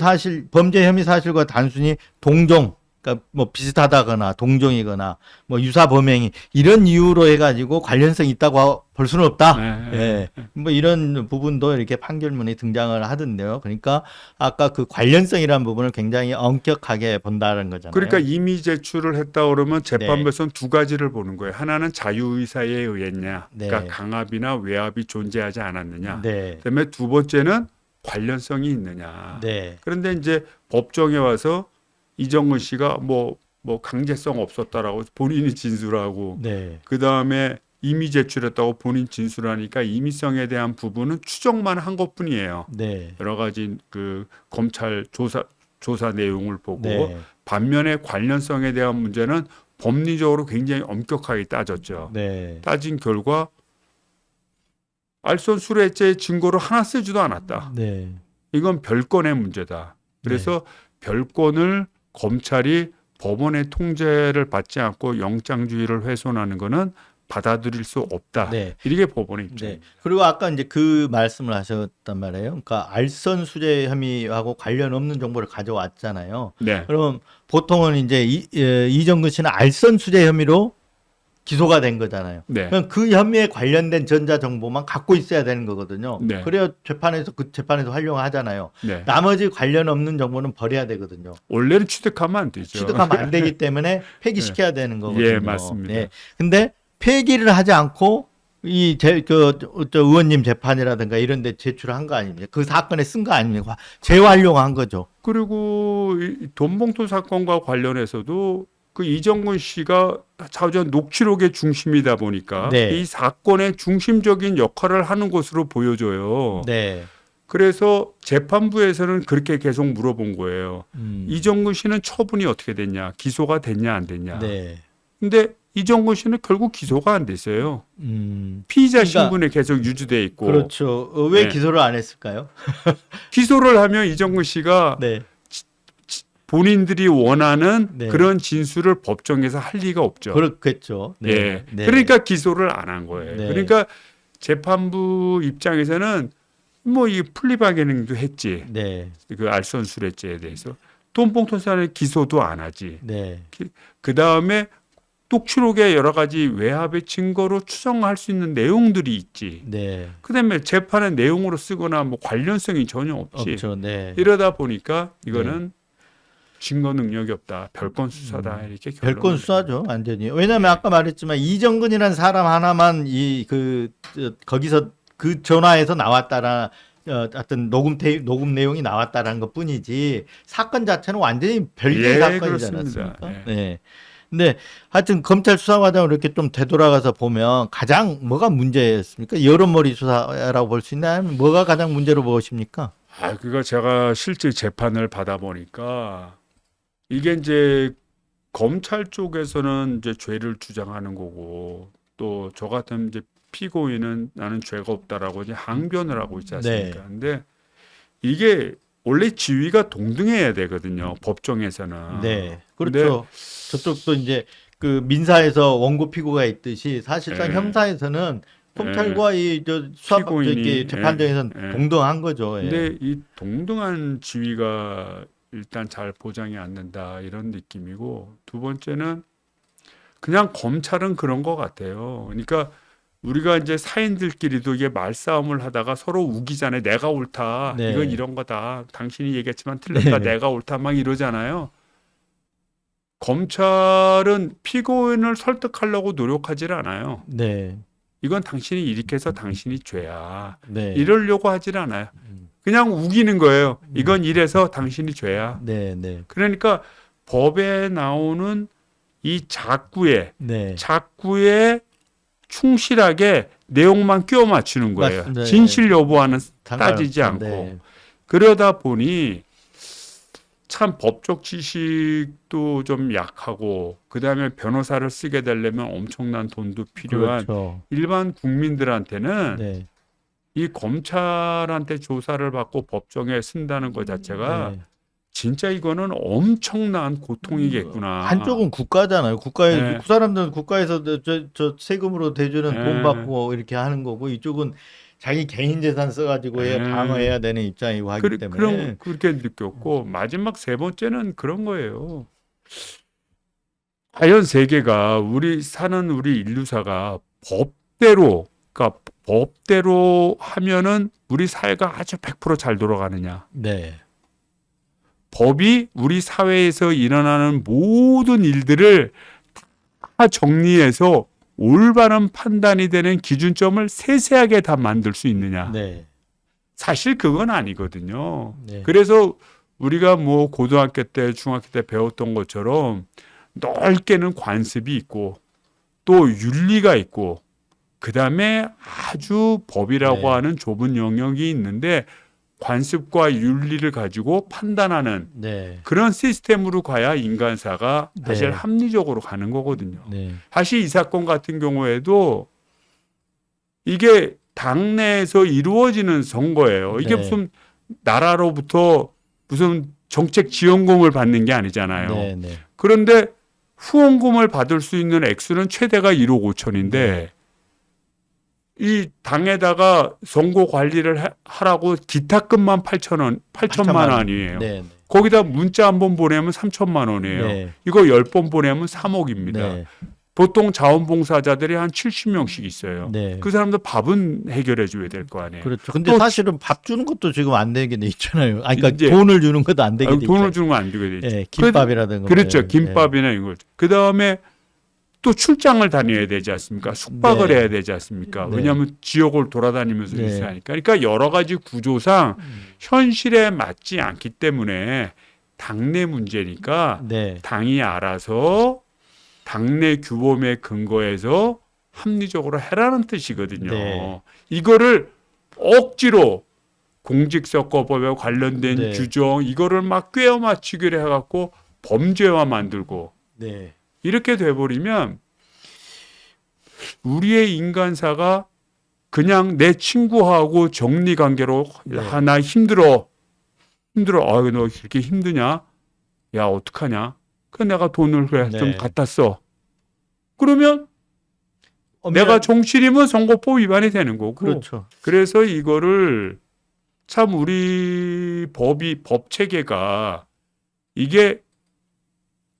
혐의 사실과 단순히 동종 그러니까 뭐 비슷하다거나 동종이거나 뭐 유사 범행이 이런 이유로 해가지고 관련성이 있다고 볼 수는 없다. 네. 뭐 이런 부분도 이렇게 판결문에 등장을 하던데요. 그러니까 아까 그 관련성이라는 부분을 굉장히 엄격하게 본다는 거잖아요. 그러니까 이미 제출을 했다 그러면 재판부에서는 두 가지를 보는 거예요. 하나는 자유의사에 의했냐, 네. 그러니까 강압이나 외압이 존재하지 않았느냐. 네. 그다음에 두 번째는 관련성이 있느냐. 네. 그런데 이제 법정에 와서 이정근 씨가 뭐 강제성 없었다라고 본인이 진술하고 네. 그 다음에 임의 제출했다고 본인 진술하니까 임의성에 대한 부분은 추정만 한 것뿐이에요. 네. 여러 가지 그 검찰 조사 내용을 보고 네. 반면에 관련성에 대한 문제는 법리적으로 굉장히 엄격하게 따졌죠. 네. 따진 결과 알선술회죄 증거를 하나 쓰지도 않았다. 네. 이건 별건의 문제다. 그래서 별건을 검찰이 법원의 통제를 받지 않고 영장주의를 훼손하는 것은 받아들일 수 없다. 네. 이게 법원의 네. 입장입니다. 그리고 아까 이제 그 말씀을 하셨단 말이에요. 그러니까 알선 수재 혐의하고 관련 없는 정보를 가져왔잖아요. 네. 그럼 보통은 이제 이정근 씨는 알선 수재 혐의로 기소가 된 거잖아요. 네. 그럼 그 혐의에 관련된 전자 정보만 갖고 있어야 되는 거거든요. 네. 그래야 재판에서 활용하잖아요. 네. 나머지 관련 없는 정보는 버려야 되거든요. 원래는 취득하면 안 되죠. 취득하면 안 되기 때문에 폐기시켜야 되는 거거든요. 예, 맞습니다. 네. 근데 폐기를 하지 않고 저 의원님 재판이라든가 이런 데 제출한 거 아닙니까? 그 사건에 쓴 거 아닙니까? 재활용한 거죠. 그리고 이 돈봉투 사건과 관련해서도 그 이정근 씨가 자우전 녹취록의 중심이다 보니까 네. 이 사건의 중심적인 역할을 하는 것으로 보여져요. 네. 그래서 재판부에서는 그렇게 계속 물어본 거예요. 이정근 씨는 처분이 어떻게 됐냐? 기소가 됐냐 안 됐냐? 네. 근데 이정근 씨는 결국 기소가 안 됐어요. 피의자 그러니까 신분에 계속 유지돼 있고. 그렇죠. 왜 네. 기소를 안 했을까요? 기소를 하면 이정근 씨가 네. 본인들이 원하는 네. 그런 진술을 법정에서 할 리가 없죠. 그렇겠죠. 네. 예. 네. 그러니까 기소를 안 한 거예요. 네. 그러니까 재판부 입장에서는 뭐 이 플리바게닝도 했지. 네. 그 알선술래죄에 대해서 돈봉투 사건에 기소도 안 하지. 네. 그 다음에 녹취록에 여러 가지 외압의 증거로 추정할 수 있는 내용들이 있지. 네. 그다음에 재판의 내용으로 쓰거나 뭐 관련성이 전혀 없지. 없죠. 네. 이러다 보니까 이거는 증거 능력이 없다. 별건 수사다. 이렇게 결론을 별건 수사죠, 완전히. 왜냐하면 아까 말했지만 이정근이라는 사람 하나만 거기서 그 전화에서 나왔다라 어떤 녹음 내용이 나왔다라는 것뿐이지 사건 자체는 완전히 별개의 예, 사건이지 그렇습니다. 않았습니까? 예. 네. 근데 하여튼 검찰 수사 과정을 이렇게 좀 되돌아가서 보면 가장 뭐가 문제였습니까? 여론몰이 수사라고 볼 수 있나요? 아니면 뭐가 가장 문제로 보십니까? 그거 제가 실제 재판을 받아 보니까 이게 이제 검찰 쪽에서는 이제 죄를 주장하는 거고 또 저 같은 이제 피고인은 나는 죄가 없다라고 이제 항변을 하고 있지 않습니까? 네. 근데 이게 원래 지위가 동등해야 되거든요. 법정에서는. 네, 근데 그렇죠. 저쪽도 이제 그 민사에서 원고 피고가 있듯이 사실상 예. 형사에서는 검찰과 이저 수사 피고인이, 저기 재판장에서는 예. 동등한 거죠. 예. 근데 이 동등한 지위가 일단 잘 보장이 안 된다 이런 느낌이고 두 번째는 그냥 검찰은 그런 것 같아요. 그러니까 우리가 이제 사인들끼리도 이게 말싸움을 하다가 서로 우기잖아요. 내가 옳다. 네. 이건 이런 거다. 당신이 얘기했지만 틀렸다. 네. 내가 옳다. 막 이러잖아요. 검찰은 피고인을 설득하려고 노력하지 않아요. 네, 이건 당신이 이렇게 해서 당신이 죄야. 네, 이러려고 하질 않아요. 그냥 우기는 거예요. 이건 이래서 당신이 죄야. 네, 네, 그러니까 법에 나오는 이 작구에 네. 충실하게 내용만 끼워 맞추는 거예요. 맞습니다. 진실 여부와는 상관없- 따지지 않고. 네. 그러다 보니 참 법적 지식도 좀 약하고 그다음에 변호사를 쓰게 되려면 엄청난 돈도 필요한 그렇죠. 일반 국민들한테는 네, 이 검찰한테 조사를 받고 법정에 쓴다는 것 자체가 네. 진짜 이거는 엄청난 고통이겠구나. 한쪽은 국가잖아요. 네. 그 사람들은 국가에서 저 세금으로 대주는 네. 돈 받고 이렇게 하는 거고 이쪽은 자기 개인 재산 써가지고 네. 방어해야 되는 입장이고 하기 때문에 그렇게 느꼈고 마지막 세 번째는 그런 거예요. 자연 세계가 우리 사는 우리 인류사가 그러니까 법대로 하면은 우리 사회가 아주 100% 잘 돌아가느냐. 네, 법이 우리 사회에서 일어나는 모든 일들을 다 정리해서 올바른 판단이 되는 기준점을 세세하게 다 만들 수 있느냐. 네, 사실 그건 아니거든요. 네. 그래서 우리가 뭐 고등학교 때, 중학교 때 배웠던 것처럼 넓게는 관습이 있고 또 윤리가 있고 그다음에 아주 법이라고 네. 하는 좁은 영역이 있는데 관습과 윤리를 가지고 판단하는 네, 그런 시스템으로 가야 인간사가 사실 네. 합리적으로 가는 거거든요. 네, 사실 이 사건 같은 경우에도 이게 당내에서 이루어지는 선거예요. 이게 네. 무슨 나라로부터 무슨 정책 지원금을 받는 게 아니잖아요. 네, 네. 그런데 후원금을 받을 수 있는 액수는 최대가 1억 5천인데 이 당에다가 선거 관리를 하라고 기타금만 8천만 원이에요. 네, 거기다 문자 한 번 보내면 3천만 원이에요. 네. 이거 10번 보내면 3억입니다. 네, 보통 자원봉사자들이 한 70명씩 있어요. 네. 그 사람들 밥은 해결해 줘야 될 거 아니에요. 그렇죠. 근데 또 사실은 밥 주는 것도 지금 안 되게 돼 있잖아요. 아니, 그러니까 이제 돈을 주는 것도 안 되게 돼 있잖아요. 돈을 주는 건 안 되게 돼 있죠. 예, 김밥이라든가. 그렇죠. 예, 김밥이나 이걸. 그다음에 또 출장을 다녀야 되지 않습니까? 숙박을 네. 해야 되지 않습니까? 네. 왜냐하면 지역을 돌아다니면서 네. 있어야 하니까. 그러니까 여러 가지 구조상 현실에 맞지 않기 때문에 당내 문제니까 네. 당이 알아서 당내 규범에 근거해서 합리적으로 해라는 뜻이거든요. 네. 이거를 억지로 공직선거법에 관련된 네. 규정 이거를 막 꿰어 맞추기로 해갖고 범죄화 만들고 네. 이렇게 돼버리면 우리의 인간사가 그냥 내 친구하고 정리관계로 네. 나 힘들어 아, 너 이렇게 힘드냐? 야 어떡하냐? 그 내가 돈을 그래 좀 네. 갖다 써. 그러면 엄밀한- 내가 정치인이면 선거법 위반이 되는 거고. 그렇죠. 그래서 이거를 참 우리 법 체계가 이게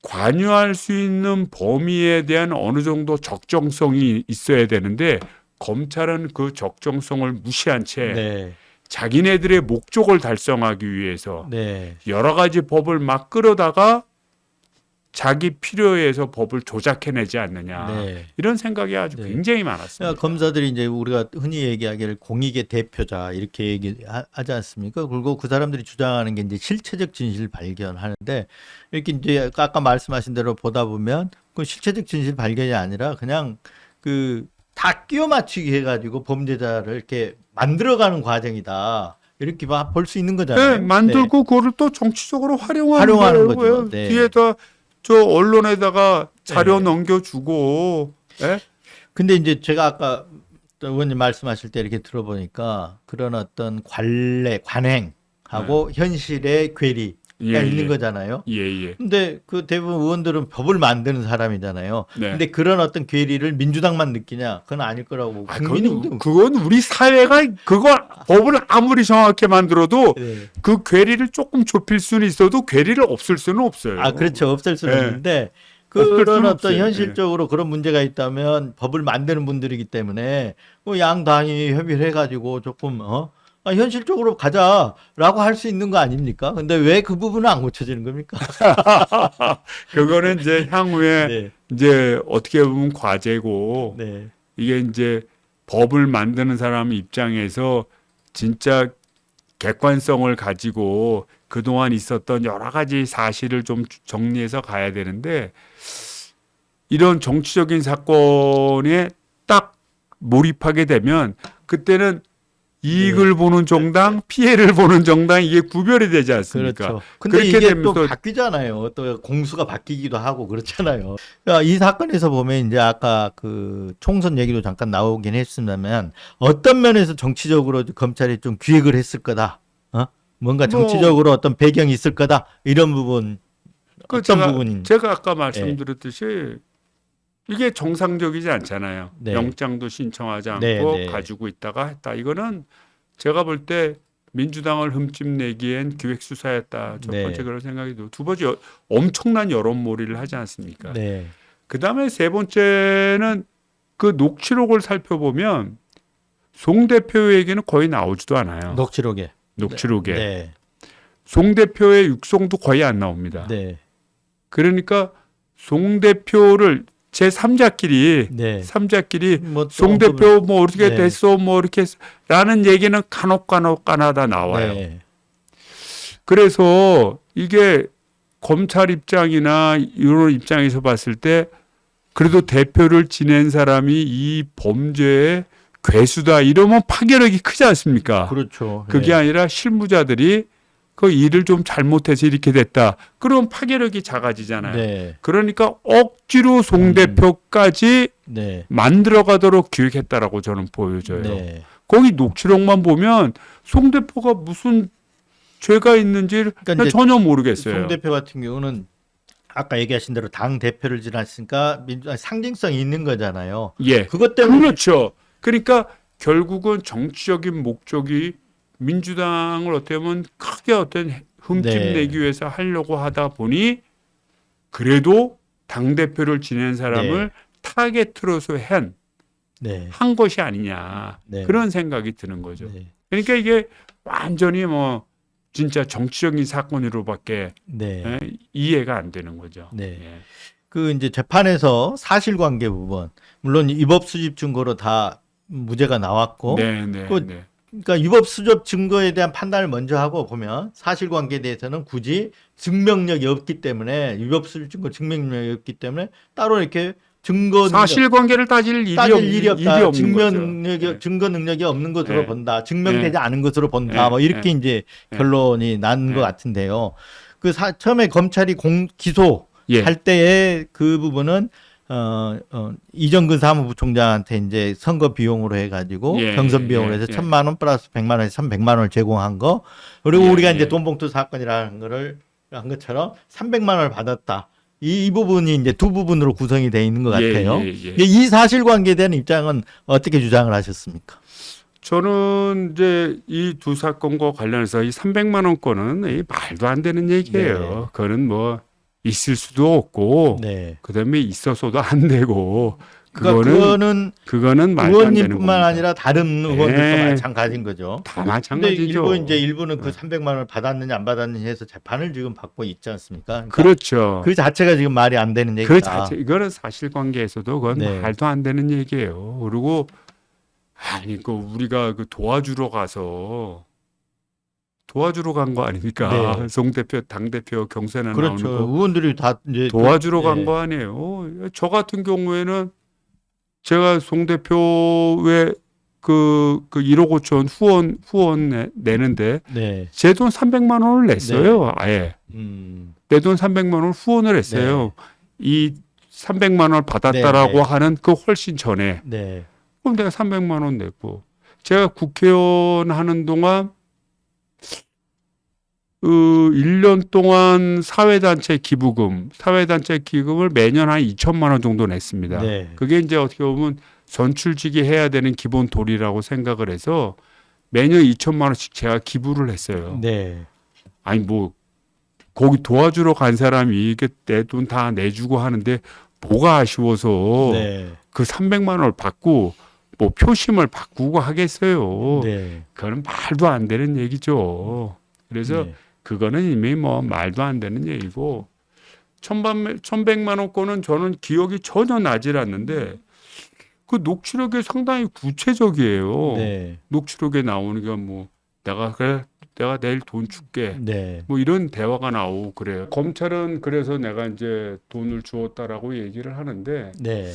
관여할 수 있는 범위에 대한 어느 정도 적정성이 있어야 되는데 검찰은 그 적정성을 무시한 채 네. 자기네들의 목적을 달성하기 위해서 네. 여러 가지 법을 막 끌어다가 자기 필요에 의해서 법을 조작해내지 않느냐. 네. 이런 생각이 아주 네. 굉장히 많았습니다. 그러니까 검사들이 이제 우리가 흔히 얘기하기를 공익의 대표자 이렇게 얘기하지 않습니까? 그리고 그 사람들이 주장하는 게 이제 실체적 진실 발견하는데 이렇게 이제 아까 말씀하신 대로 보다 보면 그 실체적 진실 발견이 아니라 그냥 그 다 끼워 맞추기 해가지고 범죄자를 이렇게 만들어가는 과정이다. 이렇게 볼 수 있는 거잖아요. 네, 만들고 그거를 또 정치적으로 활용하는 활용하는 거예요. 거죠. 네. 뒤에다 저 언론에다가 자료 네. 넘겨주고. 예? 근데 이제 제가 아까 또 의원님 말씀하실 때 이렇게 들어보니까 그런 어떤 관행하고 현실의 괴리가 예, 있는 예. 거잖아요. 예, 예. 근데 그 대부분 의원들은 법을 만드는 사람이잖아요. 네. 근데 그런 어떤 괴리를 민주당만 느끼냐? 그건 아닐 거라고. 아, 국민의힘도 그건 우리 사회가 그거 법을 아무리 정확하게 만들어도 네. 그 괴리를 조금 좁힐 수는 있어도 괴리를 없앨 수는 없어요. 아, 그렇죠. 없앨 수는 네. 있는데 없앨 그런 수는 어떤 없어요. 현실적으로 그런 문제가 있다면 법을 만드는 분들이기 때문에 그 양당이 협의를 해가지고 조금 현실적으로 가자라고 할 수 있는 거 아닙니까? 근데 왜 그 부분은 안 고쳐지는 겁니까? 그거는 이제 향후에 네, 이제 어떻게 보면 과제고 네, 이게 이제 법을 만드는 사람 입장에서 진짜 객관성을 가지고 그동안 있었던 여러 가지 사실을 좀 정리해서 가야 되는데 이런 정치적인 사건에 딱 몰입하게 되면 그때는 이익을 보는 정당, 피해를 보는 정당 이게 구별이 되지 않습니까? 그렇죠. 근데 그렇게 이게 또 되면서 바뀌잖아요. 또 공수가 바뀌기도 하고 그렇잖아요. 그러니까 이 사건에서 보면 이제 아까 그 총선 얘기도 잠깐 나오긴 했습니다만 어떤 면에서 정치적으로 검찰이 좀 기획을 했을 거다. 뭔가 정치적으로 어떤 배경이 있을 거다. 이런 부분 그 어떤 부분인? 제가 아까 말씀드렸듯이 이게 정상적이지 않잖아요. 네. 영장도 신청하지 않고 네, 네. 가지고 있다가 했다. 이거는 제가 볼 때 민주당을 흠집내기엔 기획수사였다. 첫 네. 번째 그런 생각이 들고 두 번째 엄청난 여론몰이를 하지 않습니까? 네. 그다음에 세 번째는 그 녹취록을 살펴보면 송 대표에게는 거의 나오지도 않아요. 녹취록에. 녹취록에. 네. 송 대표의 육성도 거의 안 나옵니다. 네. 그러니까 송 대표를 제 3자끼리 네. 삼자끼리 또 송 대표 뭐 어떻게 네. 됐어 뭐 이렇게 라는 얘기는 간혹가다 나와요. 네. 그래서 이게 검찰 입장이나 이런 입장에서 봤을 때 그래도 대표를 지낸 사람이 이 범죄의 괴수다 이러면 파괴력이 크지 않습니까? 그렇죠. 그게 네. 아니라 실무자들이 그 일을 좀 잘못해서 이렇게 됐다. 그럼 파괴력이 작아지잖아요. 네. 그러니까 억지로 송 대표까지 네. 만들어가도록 기획했다라고 저는 보여져요. 네. 거기 녹취록만 보면 송 대표가 무슨 죄가 있는지 그러니까 이제 전혀 모르겠어요. 송 대표 같은 경우는 아까 얘기하신 대로 당 대표를 지났으니까 상징성이 있는 거잖아요. 예, 그것 때문에 그렇죠. 그러니까 결국은 정치적인 목적이 민주당을 어떻게 보면 크게 어떤 흠집내기 네. 위해서 하려고 하다 보니 그래도 당 대표를 지낸 사람을 타겟으로서 네. 한 것이 아니냐 네. 그런 생각이 드는 거죠. 네. 그러니까 이게 완전히 뭐 진짜 정치적인 사건으로밖에 네. 이해가 안 되는 거죠. 네. 예. 그 이제 재판에서 사실관계 부분, 물론 위법 수집 증거로 다 무죄가 나왔고, 네, 네, 그 네. 그러니까 위법 수집 증거에 대한 판단을 먼저 하고 보면 사실관계에 대해서는 굳이 증명력이 없기 때문에 위법 수집 증거 증명력이 없기 때문에 따로 이렇게 증거 사실관계를 따질 일이 없다. 없는 증명 거죠. 능력이 네. 증거 능력이 없는 것으로 네. 본다. 증명되지 네. 않은 것으로 본다. 네. 뭐 이렇게 이제 네. 결론이 난 것 네. 같은데요. 처음에 검찰이 기소할 예. 때의 그 부분은 이정근 사무부총장한테 이제 선거 비용으로 해가지고 예, 경선 비용으로 예, 해서 예. 1,000만 원 플러스 100만 원에서 1,100만 원을 제공한 거. 그리고 예, 우리가 이제 예. 돈봉투 사건이라는 거를 한 것처럼 300만 원을 받았다. 이 부분이 이제 두 부분으로 구성이 되어 있는 것 같아요. 예, 예. 이 사실관계에 대한 입장은 어떻게 주장을 하셨습니까? 저는 이제 이 두 사건과 관련해서 이 300만 원 건은 이 말도 안 되는 얘기예요. 네. 그거는 뭐 있을 수도 없고 네. 그다음에 있어서도 안 되고 그거는 그거는 말도 안 되는 의원님뿐만 겁니다. 아니라 다른 의원들도 네. 마찬가지인 거죠. 다 근데 마찬가지죠. 일부는 그 네. 300만 원을 받았느냐 안 받았느냐 해서 재판을 지금 받고 있지 않습니까? 그러니까 그렇죠. 그 자체가 지금 말이 안 되는 얘기다. 그 자체 이거는 사실관계에서도 그건 네. 말도 안 되는 얘기예요. 그리고 아니 그 우리가 그 도와주러 간 거 아닙니까? 네. 송 대표 당 대표 경선에 그렇죠. 나오는 거 의원들이 다 이제 도와주러 간 네. 거 아니에요. 저 같은 경우에는 제가 송 대표의 그 1억 5천 후원 내는데 네. 제 돈 300만 원을 냈어요. 아예 내 돈 300만 원을 후원을 했어요. 이 300만 원을 받았다라고 네. 하는 그 훨씬 전에 네. 그럼 내가 300만 원 냈고 제가 국회의원 하는 동안 1년 동안 사회단체 기부금을 매년 한 2천만 원 정도 냈습니다. 네. 그게 이제 어떻게 보면 선출직이 해야 되는 기본 도리라고 생각을 해서 매년 2천만 원씩 제가 기부를 했어요. 네. 아니 뭐 거기 도와주러 간 사람이 이게 내 돈 다 내주고 하는데 뭐가 아쉬워서 네. 그 300만 원을 받고 뭐 표심을 바꾸고 하겠어요. 네. 그거는 말도 안 되는 얘기죠. 그래서 네. 그거는 이미 뭐 말도 안 되는 얘기고 1,100만 원 건은 저는 기억이 전혀 나질 않는데 그 녹취록이 상당히 구체적이에요. 네. 녹취록에 나오는 게 뭐 내가 내일 돈 줄게. 네. 뭐 이런 대화가 나오고 그래요. 검찰은 그래서 내가 이제 돈을 주었다라고 얘기를 하는데 네.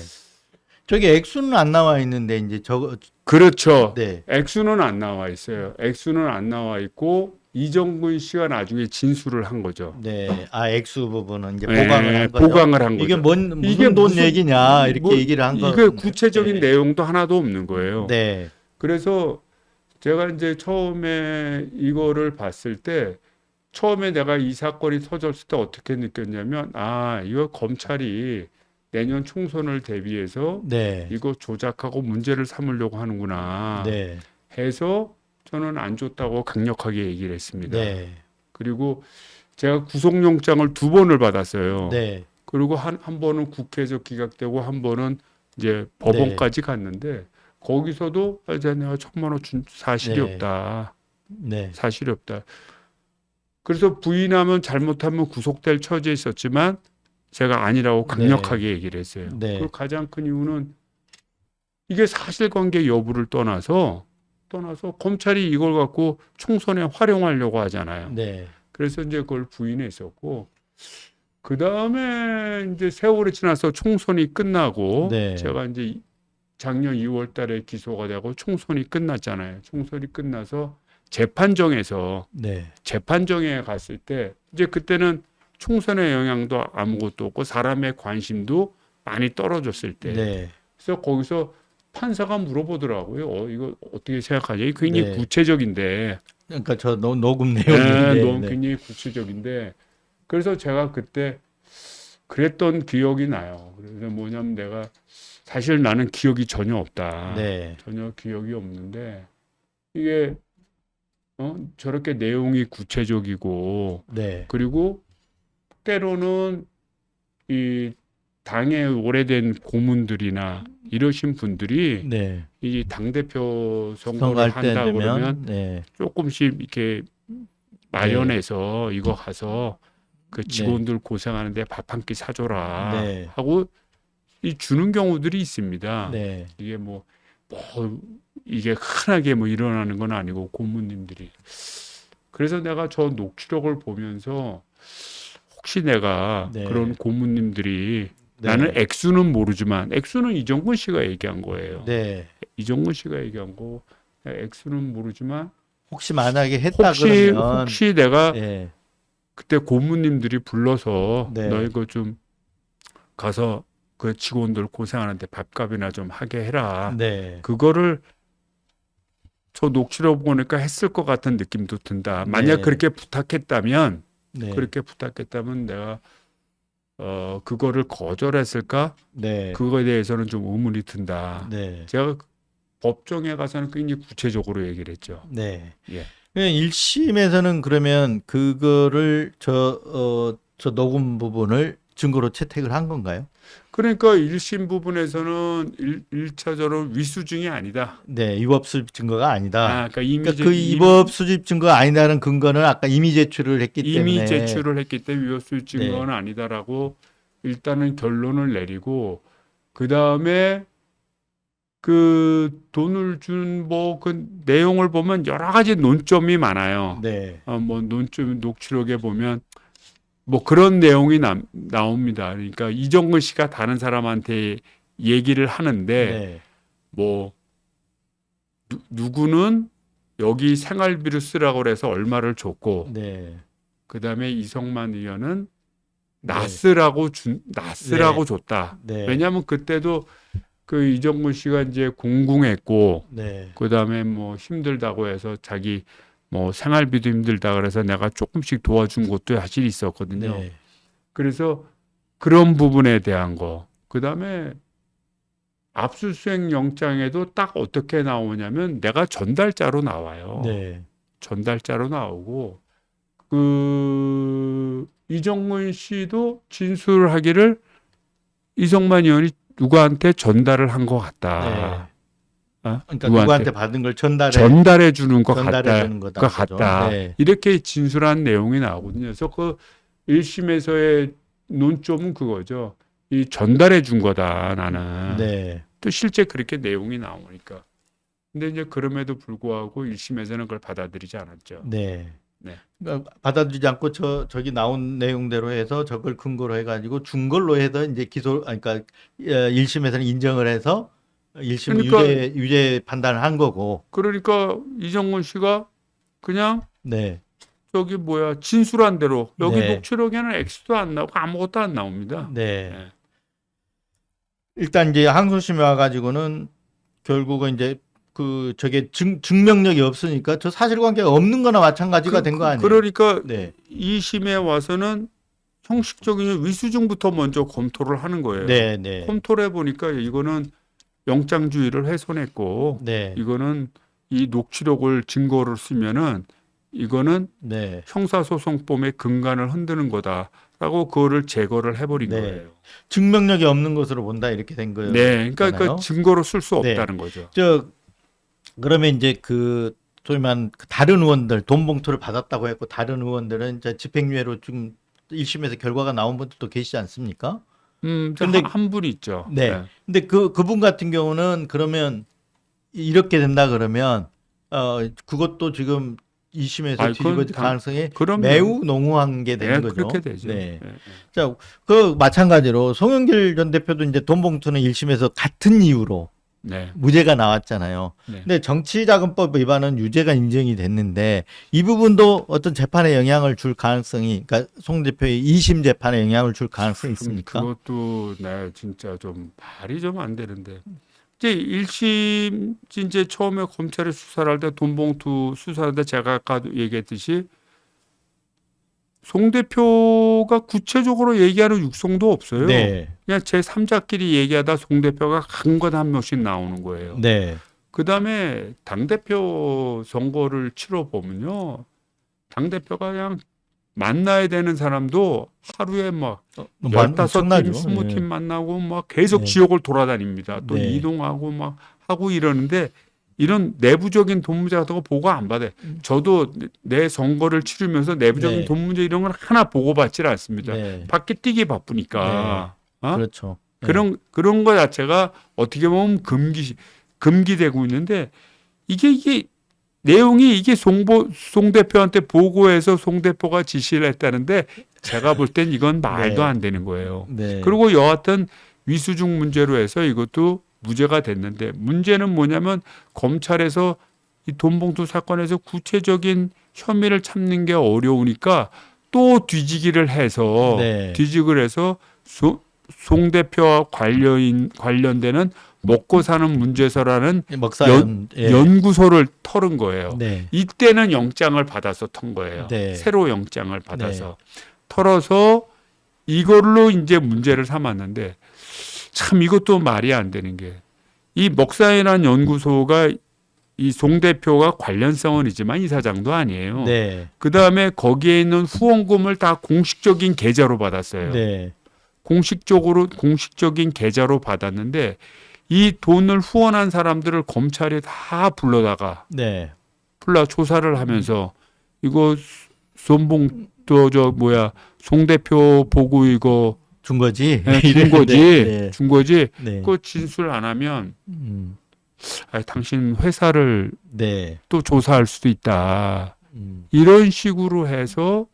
저기 액수는 안 나와 있는데 이제 저거 그렇죠. 네. 액수는 안 나와 있어요. 액수는 안 나와 있고 이정근 씨가 나중에 진술을 한 거죠. 네. 액수 부분은 이제 네, 보강을 한 거죠. 보강을 한 거죠. 이게 무슨 이게 돈 무슨- 얘기냐 이렇게 뭐, 얘기를 한 거. 이게 구체적인 네. 내용도 하나도 없는 거예요. 네. 그래서 제가 이제 처음에 이거를 봤을 때 처음에 내가 이 사건이 터졌을 때 어떻게 느꼈냐면 이거 검찰이 내년 총선을 대비해서 네. 이거 조작하고 문제를 삼으려고 하는구나 네. 해서 저는 안 좋다고 강력하게 얘기를 했습니다. 네. 그리고 제가 구속영장을 2번을 받았어요. 네. 그리고 한 번은 국회에서 기각되고 한 번은 이제 법원까지 갔는데 거기서도 이제 내가 1,000만 원 준 사실이 네. 없다. 네. 사실이 없다. 그래서 부인하면 잘못하면 구속될 처지에 있었지만 제가 아니라고 강력하게 얘기를 했어요. 네. 그 가장 큰 이유는 이게 사실관계 여부를 떠나서 검찰이 이걸 갖고 총선에 활용하려고 하잖아요. 네. 그래서 이제 그걸 부인했었고 그 다음에 이제 세월이 지나서 총선이 끝나고 네. 제가 이제 작년 2월달에 기소가 되고 총선이 끝났잖아요. 총선이 끝나서 재판정에서 네. 재판정에 갔을 때 이제 그때는 총선의 영향도 아무것도 없고 사람의 관심도 많이 떨어졌을 때 네. 그래서 거기서 판사가 물어보더라고요. 이거 어떻게 생각하냐? 이게 굉장히 네. 구체적인데 그러니까 저 녹음 내용인데. 너무 네. 굉장히 구체적인데 그래서 제가 그때 그랬던 기억이 나요. 그래서 뭐냐면 내가 사실 나는 기억이 전혀 없다. 네. 전혀 기억이 없는데 이게 저렇게 내용이 구체적이고 네. 그리고 때로는 이 당의 오래된 고문들이나 이러신 분들이 네. 이 당대표 선거를 선거할 때 한다 되면 그러면 네. 조금씩 이렇게 마련해서 이거 가서 그 직원들 고생하는데 밥 한 끼 사줘라 네. 하고 이 주는 경우들이 있습니다. 네. 이게 뭐 이게 흔하게 뭐 일어나는 건 아니고 고모님들이. 그래서 내가 저 녹취록을 보면서 혹시 내가 네. 그런 고모님들이 네. 나는 액수는 모르지만 액수는 이정근 씨가 얘기한 거예요. 네. 이정근 씨가 얘기한 거 액수는 모르지만 혹시 만약에 했다 그러면 혹시 내가 네. 그때 고모님들이 불러서 네. 너 이거 좀 가서 그 직원들 고생하는데 밥값이나 좀 하게 해라. 네. 그거를 저 녹취록 보니까 했을 것 같은 느낌도 든다. 만약 네. 그렇게 부탁했다면 네. 그렇게 부탁했다면 내가 그거를 거절했을까? 네. 그거에 대해서는 좀 의문이 든다. 네. 제가 법정에 가서는 굉장히 구체적으로 얘기를 했죠. 네. 예. 1심에서는 그러면 그거를 저 녹음 부분을 증거로 채택을 한 건가요? 그러니까 1심 부분에서는 1차적으로 위수증이 아니다. 네, 위법 수집 증거가 아니다. 그러니까 이미 그러니까 그 위법 수집 증거가 아니다는 근거는 아까 이미 제출을 했기 때문에 이미 제출을 했기 때문에 위법 수집 증거는 아니다라고 일단은 결론을 내리고 그 다음에 그 돈을 준 뭐 그 내용을 보면 여러 가지 논점이 많아요. 네. 뭐 논점 녹취록에 보면 뭐 그런 내용이 나옵니다. 그러니까 이정근 씨가 다른 사람한테 얘기를 하는데 네. 뭐 누구는 여기 생활비를 쓰라고 그래서 얼마를 줬고 네. 그다음에 이성만 의원은 네. 나스라고 네. 줬다. 네. 왜냐하면 그때도 그 이정근 씨가 이제 공궁했고 네. 그다음에 뭐 힘들다고 해서 자기 뭐 생활비도 힘들다 그래서 내가 조금씩 도와준 것도 사실 있었거든요. 네. 그래서 그런 부분에 대한 거. 그다음에 압수수색 영장에도 딱 어떻게 나오냐면 내가 전달자로 나와요. 네. 전달자로 나오고 그 이정근 씨도 진술하기를 이성만 의원이 누구한테 전달을 한 것 같다. 그러니까 누구한테 받은 걸 전달해 주는 것 전달해 주는 거다. 같다. 네. 이렇게 진술한 내용이 나오거든요. 그래서 그 1심에서의 논점은 그거죠. 이 전달해 준 거다 나는. 네. 또 실제 그렇게 내용이 나오니까. 근데 이제 그럼에도 불구하고 1심에서는 그걸 받아들이지 않았죠. 네. 네. 그러니까 받아들이지 않고 저기 나온 내용대로 해서 저걸 근거로 해가지고 준 걸로 해서 이제 그러니까 1심에서는 인정을 해서 1심 그러니까- 유죄 판단을 한 거고. 그러니까 이정근 씨가 그냥 네. 저기 진술한 대로 여기 네. 녹취록에는 X도 안 나오고 아무것도 안 나옵니다. 네. 네. 일단 이제 항소심에 와가지고는 결국은 이제 저게 증명력이 없으니까 저 사실관계가 없는 거나 마찬가지가 된 거 아니에요? 그러니까 네. 2심에 와서는 형식적인 위수증부터 먼저 검토를 하는 거예요. 네, 네. 검토를 해보니까 이거는 영장주의를 훼손했고 네. 이거는 이 녹취록을 증거로 쓰면은 이거는 네. 형사소송법의 근간을 흔드는 거다라고 그거를 제거를 해버린 네. 거예요. 증명력이 없는 것으로 본다 이렇게 된 거예요. 네, 그러니까 그 증거로 쓸 수 네. 없다는 거죠. 그러면 이제 소위 말한 다른 의원들 돈 봉투를 받았다고 했고 다른 의원들은 이제 집행유예로 좀 1심에서 결과가 나온 분들도 계시지 않습니까? 근데 한 분이 있죠. 네. 근데 그분 같은 경우는 그러면 이렇게 된다 그러면 그것도 지금 2심에서 뒤집어질 가능성이 그럼요. 매우 농후한 게 되는 거죠. 그렇게 되죠. 네. 네. 자, 마찬가지로 송영길 전 대표도 이제 돈 봉투는 1심에서 같은 이유로 네. 무죄가 나왔잖아요. 네. 근데 정치자금법 위반은 유죄가 인정이 됐는데 이 부분도 어떤 재판에 영향을 줄 가능성이, 그러니까 송 대표의 2심 재판에 영향을 줄 가능성이 있습니까? 그것도 진짜 좀 말이 좀 안 되는데. 이제 1심 이제 처음에 검찰이 수사를 할 때 돈봉투 수사할 때 제가 아까도 얘기했듯이 송 대표가 구체적으로 얘기하는 육성도 없어요. 네. 그냥 제 3자끼리 얘기하다 송 대표가 한 것 한 명씩 나오는 거예요. 네. 그다음에 당대표 선거를 치러 보면요. 당대표가 그냥 만나야 되는 사람도 하루에 막 15팀, 엄청나죠. 20팀 만나고 막 계속 네. 지역을 돌아다닙니다. 또 네. 이동하고 막 하고 이러는데 이런 내부적인 돈 문제 같은 거 보고 안 받아요. 저도 내 선거를 치르면서 내부적인 네. 돈 문제 이런 건 하나 보고받질 않습니다. 네. 밖에 뛰기 바쁘니까. 어? 그렇죠. 네. 그런 거 자체가 어떻게 보면 금기되고 있는데 이게 내용이 이게 송 대표한테 보고해서 송 대표가 지시를 했다는데 제가 볼 땐 이건 말도 네. 안 되는 거예요. 네. 그리고 여하튼 위수중 문제로 해서 이것도 무죄가 됐는데 문제는 뭐냐면 검찰에서 이 돈봉투 사건에서 구체적인 혐의를 찾는 게 어려우니까 또 뒤지기를 해서 네. 송 대표와 관련되는 먹고 사는 문제서라는 먹사연 연구소를 털은 거예요. 네. 이때는 영장을 받아서 턴 거예요. 네. 새로 영장을 받아서 털어서 이걸로 이제 문제를 삼았는데 참 이것도 말이 안 되는 게 이 먹사연한 연구소가 이 송 대표가 관련성은 있지만 이사장도 아니에요. 네. 그 다음에 거기에 있는 후원금을 다 공식적인 계좌로 받았어요. 네. 공식적인 계좌로 받았는데 이 돈을 후원한 사람들을 검찰에 다 불러다가 네. 조사를 하면서 이거 송 대표 보고 이거 준 거지. 준 거지. 네. 준 거지. 네. 그 진술 안 하면 당신 회사를 네. 또 조사할 수도 있다. 이런 식으로 해서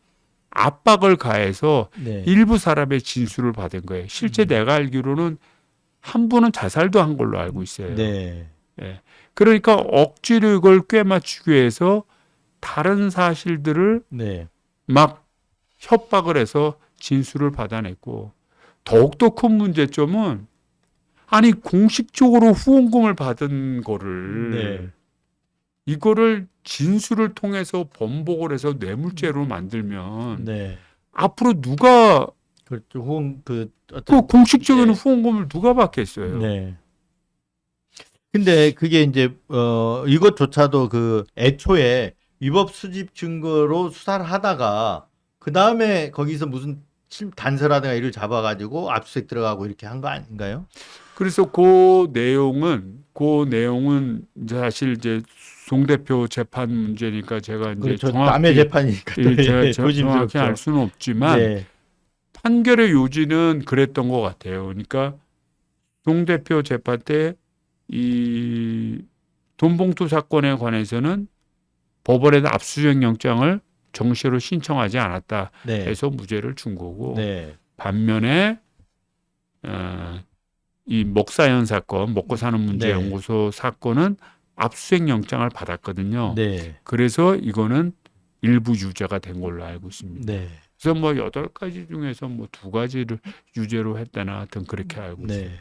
압박을 가해서 네. 일부 사람의 진술을 받은 거예요. 실제 내가 알기로는 한 분은 자살도 한 걸로 알고 있어요. 네. 그러니까 억지로 이걸 꿰맞추기 위해서 다른 사실들을 네. 막 협박을 해서 진술을 받아냈고 더욱더 큰 문제점은 아니 공식적으로 후원금을 받은 거를 네. 이거를 진술을 통해서 번복을 해서 뇌물죄로 만들면 네. 앞으로 누가 그렇죠. 후원 그 공식적인 네. 후원금을 누가 받겠어요? 네. 근데 그게 이제 이것조차도 그 애초에 위법 수집 증거로 수사를 하다가 그 다음에 거기서 무슨 단서라든가 이를 잡아가지고 압수수색 들어가고 이렇게 한 거 아닌가요? 그래서 그 내용은 이제 사실 이제 송 대표 재판 문제니까 제가 이제 그렇죠. 정확히 남의 재판이니까 또 제가 정확히 조심스럽죠. 알 수는 없지만 네. 판결의 요지는 그랬던 것 같아요. 그러니까 송 대표 재판 때 이 돈봉투 사건에 관해서는 법원에 압수수색 영장을 정시로 신청하지 않았다 네. 해서 무죄를 준 거고 네. 반면에 이 먹사연 사건, 먹고 사는 문제 네. 연구소 사건은 압수수색 영장을 받았거든요. 네. 그래서 이거는 일부 유죄가 된 걸로 알고 있습니다. 네. 그래서 뭐 8가지 중에서 뭐 2가지를 유죄로 했다나 하여튼 그렇게 알고 있습니다. 네.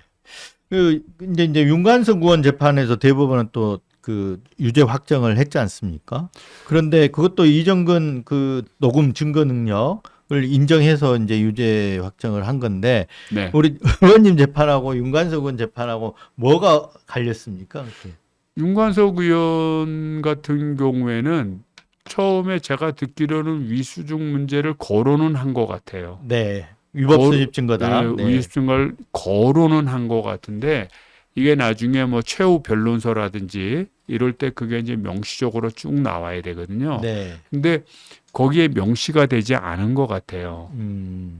그 이제 윤관석 의원 재판에서 대법원은 또 그 유죄 확정을 했지 않습니까? 그런데 그것도 이정근 그 녹음 증거 능력을 인정해서 이제 유죄 확정을 한 건데 네. 우리 의원님 재판하고 윤관석 의원 재판하고 뭐가 갈렸습니까? 그렇게? 윤관석 의원 같은 경우에는 처음에 제가 듣기로는 위수중 문제를 거론은 한 것 같아요. 네. 위법 수집 증거다. 네, 네. 위수중 증거를 거론은 한 것 같은데 이게 나중에 뭐 최후 변론서라든지 이럴 때 그게 이제 명시적으로 쭉 나와야 되거든요. 네. 근데 거기에 명시가 되지 않은 것 같아요.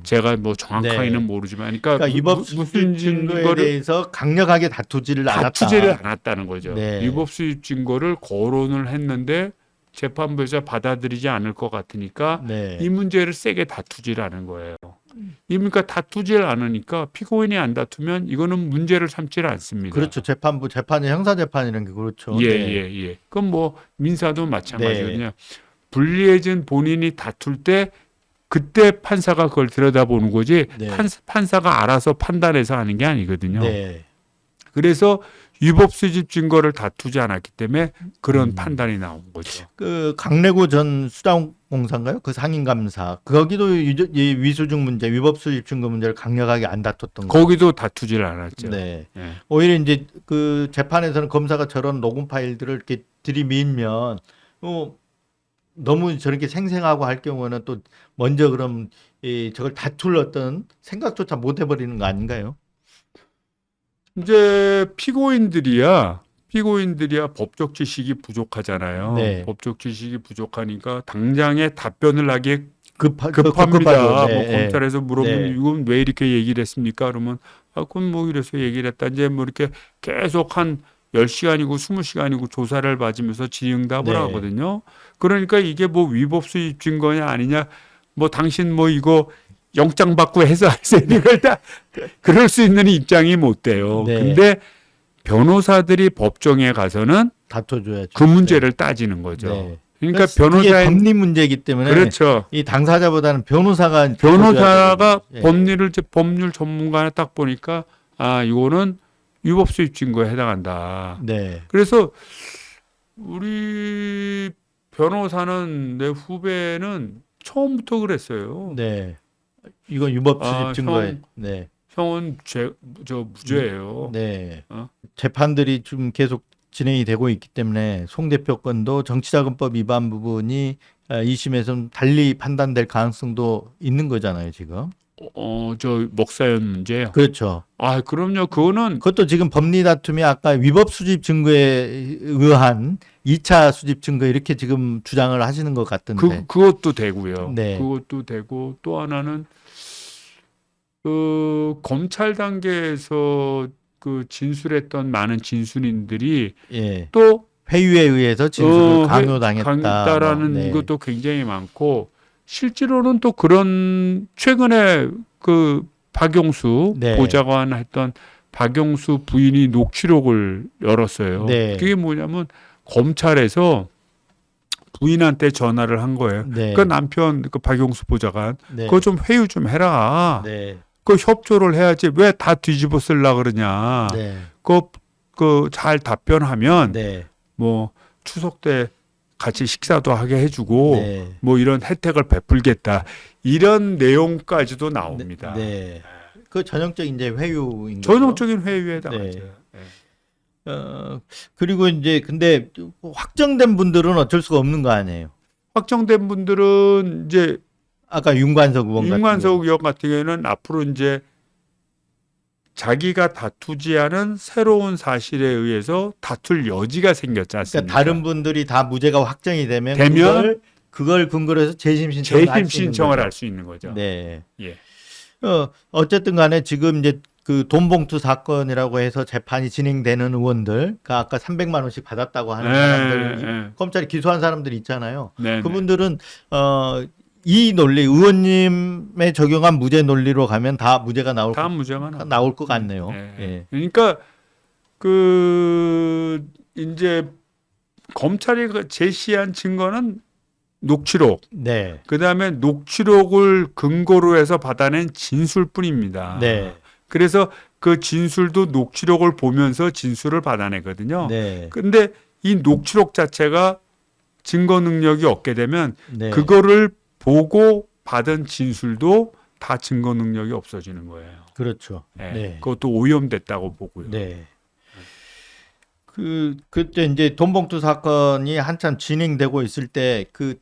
제가 뭐 정확하게는 네. 모르지만, 그러니까 위법 무슨 수집 증거에 증거를 대해서 강력하게 다투지를 않았다. 다투지를 않았다는 거죠. 네. 위법 수집 증거를 거론을 했는데 재판부에서 받아들이지 않을 것 같으니까 네. 이 문제를 세게 다투지를 않은 거예요. 그러니까 다투지를 않으니까 피고인이 안 다투면 이거는 문제를 삼지를 않습니다. 그렇죠. 재판이 형사 재판이라는 게 그렇죠. 예, 네. 예, 예. 그럼 뭐 민사도 마찬가지거든요. 불리해진 본인이 다툴 때 그때 판사가 그걸 들여다보는 거지 네. 판사가 알아서 판단해서 하는 게 아니거든요. 네. 그래서 위법 수집 증거를 다투지 않았기 때문에 그런 판단이 나온 거죠. 그 강래구 전 수자공사인가요? 그 상임감사 거기도 이 위수중 문제, 위법 수집 증거 문제를 강력하게 안 다퉜던 거. 거기도 다투지를 않았죠. 네. 예. 오히려 이제 그 재판에서는 검사가 저런 녹음 파일들을 이렇게 들이밀면 너무 저렇게 생생하고 할 경우는 또 먼저 그럼 저걸 다툴 어떤 생각조차 못 해버리는 거 아닌가요? 이제 피고인들이야 피고인들이야 법적 지식이 부족하잖아요. 네. 법적 지식이 부족하니까 당장에 답변을 하기에 급하죠. 급합니다. 네, 뭐 네. 검찰에서 물어보면 네. 이건 왜 이렇게 얘기를 했습니까? 그러면 그건 뭐 이래서 얘기를 했다. 이제 뭐 이렇게 계속 한 10시간이고 20시간이고 조사를 받으면서 질의응답을 네. 하거든요. 그러니까 이게 뭐 위법 수입 증거냐 아니냐 뭐 당신 뭐 이거 영장 받고 해서 이걸 다 그럴 수 있는 입장이 못 돼요. 네. 근데 변호사들이 법정에 가서는 다퉈줘야죠. 그 문제를 따지는 거죠. 네. 그러니까 그게 변호사의 법리 문제이기 때문에 그렇죠. 이 당사자보다는 변호사가 변호사가 예. 법률 전문가를 딱 보니까 아 이거는 위법 수입 증거에 해당한다. 네. 그래서 우리 변호사는 내 후배는 처음부터 그랬어요. 네. 이건 유법 수집 아, 증거에. 형. 네. 형은 저 무죄예요. 네. 어? 재판들이 좀 계속 진행이 되고 있기 때문에 송 대표 건도 정치자금법 위반 부분이 2심에서는 달리 판단될 가능성도 있는 거잖아요, 지금. 저 먹사연 문제요. 그렇죠. 아, 그럼요. 그거는 그것도 지금 법리 다툼이 아까 위법 수집 증거에 의한 2차 수집 증거 이렇게 지금 주장을 하시는 것 같던데. 그것도 되고요. 네. 그것도 되고 또 하나는 검찰 단계에서 그 진술했던 많은 진술인들이 예. 또 회유에 의해서 진술을 강요당했다라는 강요당했다. 네. 것도 굉장히 많고 실제로는 또 그런 최근에 그 박용수 네. 보좌관 했던 박용수 부인이 녹취록을 열었어요. 네. 그게 뭐냐면 검찰에서 부인한테 전화를 한 거예요. 네. 그 남편 그 박용수 보좌관 네. 그거 좀 회유 좀 해라. 네. 그 협조를 해야지 왜 다 뒤집어 쓰려 그러냐. 네. 그 잘 답변하면 네. 뭐 추석 때 같이 식사도 하게 해주고 네. 뭐 이런 혜택을 베풀겠다. 이런 내용까지도 나옵니다. 네. 그 전형적인 이제 회유인 거죠. 전형적인 회유에 해당하죠. 네. 그리고 이제 근데 확정된 분들은 어쩔 수가 없는 거 아니에요. 확정된 분들은 이제 아까 윤관석 의원 같은 윤관석 의원 같은 경우에는 앞으로 이제 자기가 다투지 않은 새로운 사실에 의해서 다툴 여지가 생겼지 않습니까? 그러니까 다른 분들이 다 무죄가 확정이 되면 그걸 근거로 해서 재심 신청을 할 수 있는 거죠. 네. 예. 어쨌든 간에 지금 이제 그 돈봉투 사건이라고 해서 재판이 진행되는 의원들, 그 아까 300만 원씩 받았다고 하는 사람들, 검찰이 기소한 사람들이 있잖아요. 네, 그분들은 이 논리, 의원님의 적용한 무죄 논리로 가면 다 무죄가 다 무죄가 나올 것 같네요. 네. 예. 그러니까 그 이제 검찰이 제시한 증거는 녹취록. 네. 그다음에 녹취록을 근거로 해서 받아낸 진술뿐입니다. 네. 그래서 그 진술도 녹취록을 보면서 진술을 받아내거든요. 네. 근데 이 녹취록 자체가 증거 능력이 없게 되면 네. 그거를 보고 받은 진술도 다 증거 능력이 없어지는 거예요. 그렇죠. 네. 네. 그것도 오염됐다고 보고요. 네. 그때 이제 돈봉투 사건이 한참 진행되고 있을 때 그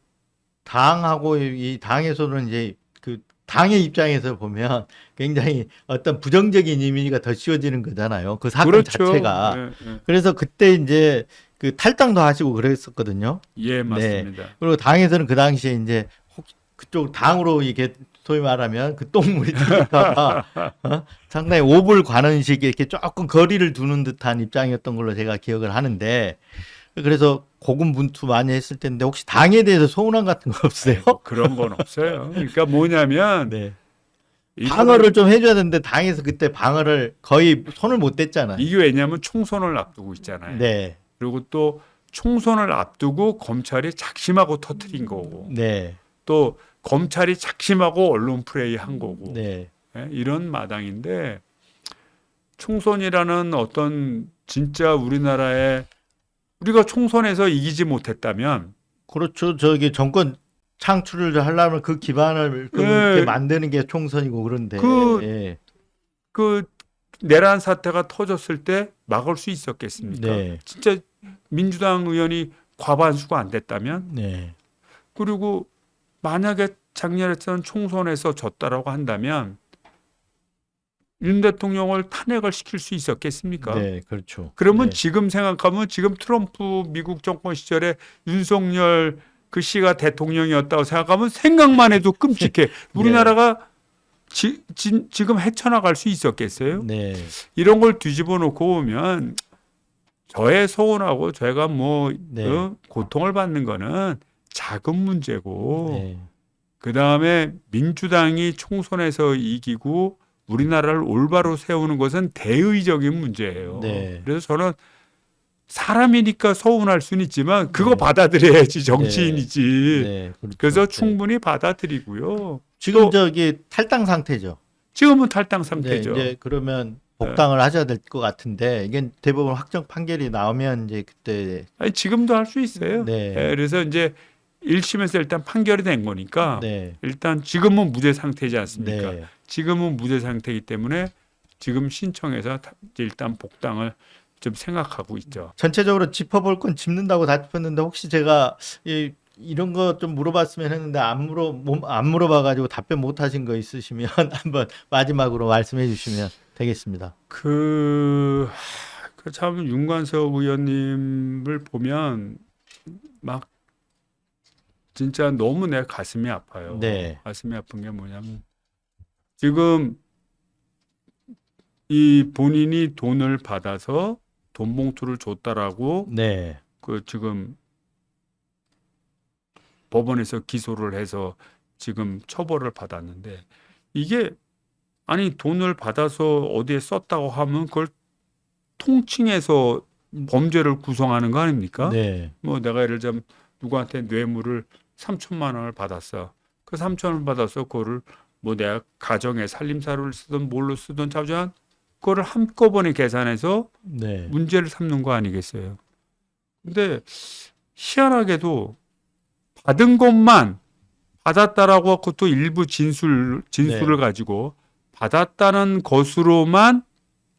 당하고 이 당에서는 이제 그 당의 입장에서 보면 굉장히 어떤 부정적인 이미지가 더 씌워지는 거잖아요. 그 사건 그렇죠. 자체가. 네, 네. 그래서 그때 이제 그 탈당도 하시고 그랬었거든요. 예, 맞습니다. 그리고 당에서는 그 당시에 이제 그쪽 당으로 이게 소위 말하면 그 똥물이 튀니까 상당히 오불관원식 이렇게 조금 거리를 두는 듯한 입장이었던 걸로 제가 기억을 하는데 그래서 고군분투 많이 했을 텐데 혹시 당에 대해서 소원한 같은 거 없어요? 그런 건 없어요. 그러니까 뭐냐면 네. 이거는- 방어를 좀 해줘야 되는데 당에서 그때 방어를 거의 손을 못 댔잖아요. 이게 왜냐하면 총선을 앞두고 있잖아요. 네, 그리고 또 총선을 앞두고 검찰이 작심하고 터트린 거고 네, 또 검찰이 작심하고 언론 프레이 한 거고 네, 예, 이런 마당인데 총선이라는 어떤 진짜 우리가 총선에서 이기지 못했다면 그렇죠. 저기 정권 창출을 하려면 그 기반을 이렇게 만드는 게 총선이고 그런데 예. 그 내란 사태가 터졌을 때 막을 수 있었겠습니까? 네, 진짜 민주당 의원이 과반수가 안 됐다면 네, 그리고 만약에 작년에 했던 총선에서 졌다라고 한다면 윤 대통령을 탄핵을 시킬 수 있었겠습니까? 네, 그렇죠. 그러면 네. 지금 생각하면 지금 트럼프 미국 정권 시절에 윤석열 그 씨가 대통령이었다고 생각하면 생각만 해도 끔찍해. 우리나라가 지금 헤쳐나갈 수 있었겠어요? 네, 이런 걸 뒤집어 놓고 보면 저의 소원하고 제가 뭐 네. 고통을 받는 거는 작은 문제고 네. 그 다음에 민주당이 총선에서 이기고 우리나라를 올바로 세우는 것은 대의적인 문제예요. 네. 그래서 저는 사람이니까 서운할 수는 있지만 그거 네. 받아들여야지 정치인이지. 네, 그렇죠. 그래서 네. 충분히 받아들이고요. 지금 또 저기 탈당 상태죠. 지금은 탈당 네, 상태죠. 이제 그러면 복당을 하셔야 될 것 같은데 이게 대법원 확정 판결이 나오면 이제 그때 아니, 지금도 할 수 있어요. 네. 그래서 이제 1심에서 일단 판결이 된 거니까 네. 일단 지금은 무죄 상태지 않습니까? 네. 지금은 무죄 상태이기 때문에 지금 신청해서 일단 복당을 좀 생각하고 있죠. 전체적으로 짚어볼 건 짚는다고 다 짚었는데 혹시 제가 이런 거 좀 물어봤으면 했는데 안 물어봐가지고 답변 못 하신 거 있으시면 한번 마지막으로 말씀해 주시면 되겠습니다. 참 윤관석 의원님을 보면 막 진짜 너무 내 가슴이 아파요. 네. 가슴이 아픈 게 뭐냐면 지금 이 본인이 돈을 받아서 돈 봉투를 줬다라고 네. 그 지금 법원에서 기소를 해서 지금 처벌을 받았는데 이게 아니 돈을 받아서 어디에 썼다고 하면 그걸 통칭해서 범죄를 구성하는 거 아닙니까? 네. 뭐 내가 예를 들자면 누구한테 뇌물을 3천만 원을 받았어. 그 3천 원을 받아서 그거를 뭐 내가 가정에 살림살이를 쓰든 뭘로 쓰든 자주한 그거를 한꺼번에 계산해서 네. 문제를 삼는 거 아니겠어요? 근데 희한하게도 받은 것만 받았다라고 하고 또 일부 진술을 네. 가지고 받았다는 것으로만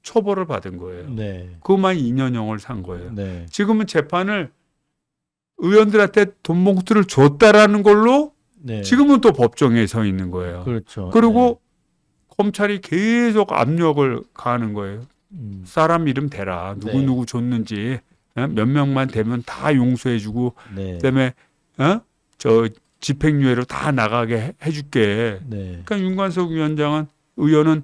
처벌을 받은 거예요. 네. 그것만 2년형을 산 거예요. 네. 지금은 재판을 의원들한테 돈 봉투를 줬다라는 걸로 네. 지금은 또 법정에 서 있는 거예요. 그렇죠. 그리고 검찰이 계속 압력을 가하는 거예요. 네. 사람 이름 대라. 누구 줬는지 몇 명만 되면 다 용서해주고 네. 그다음에 저 집행유예로 다 나가게 해줄게. 네. 그러니까 윤관석 의원은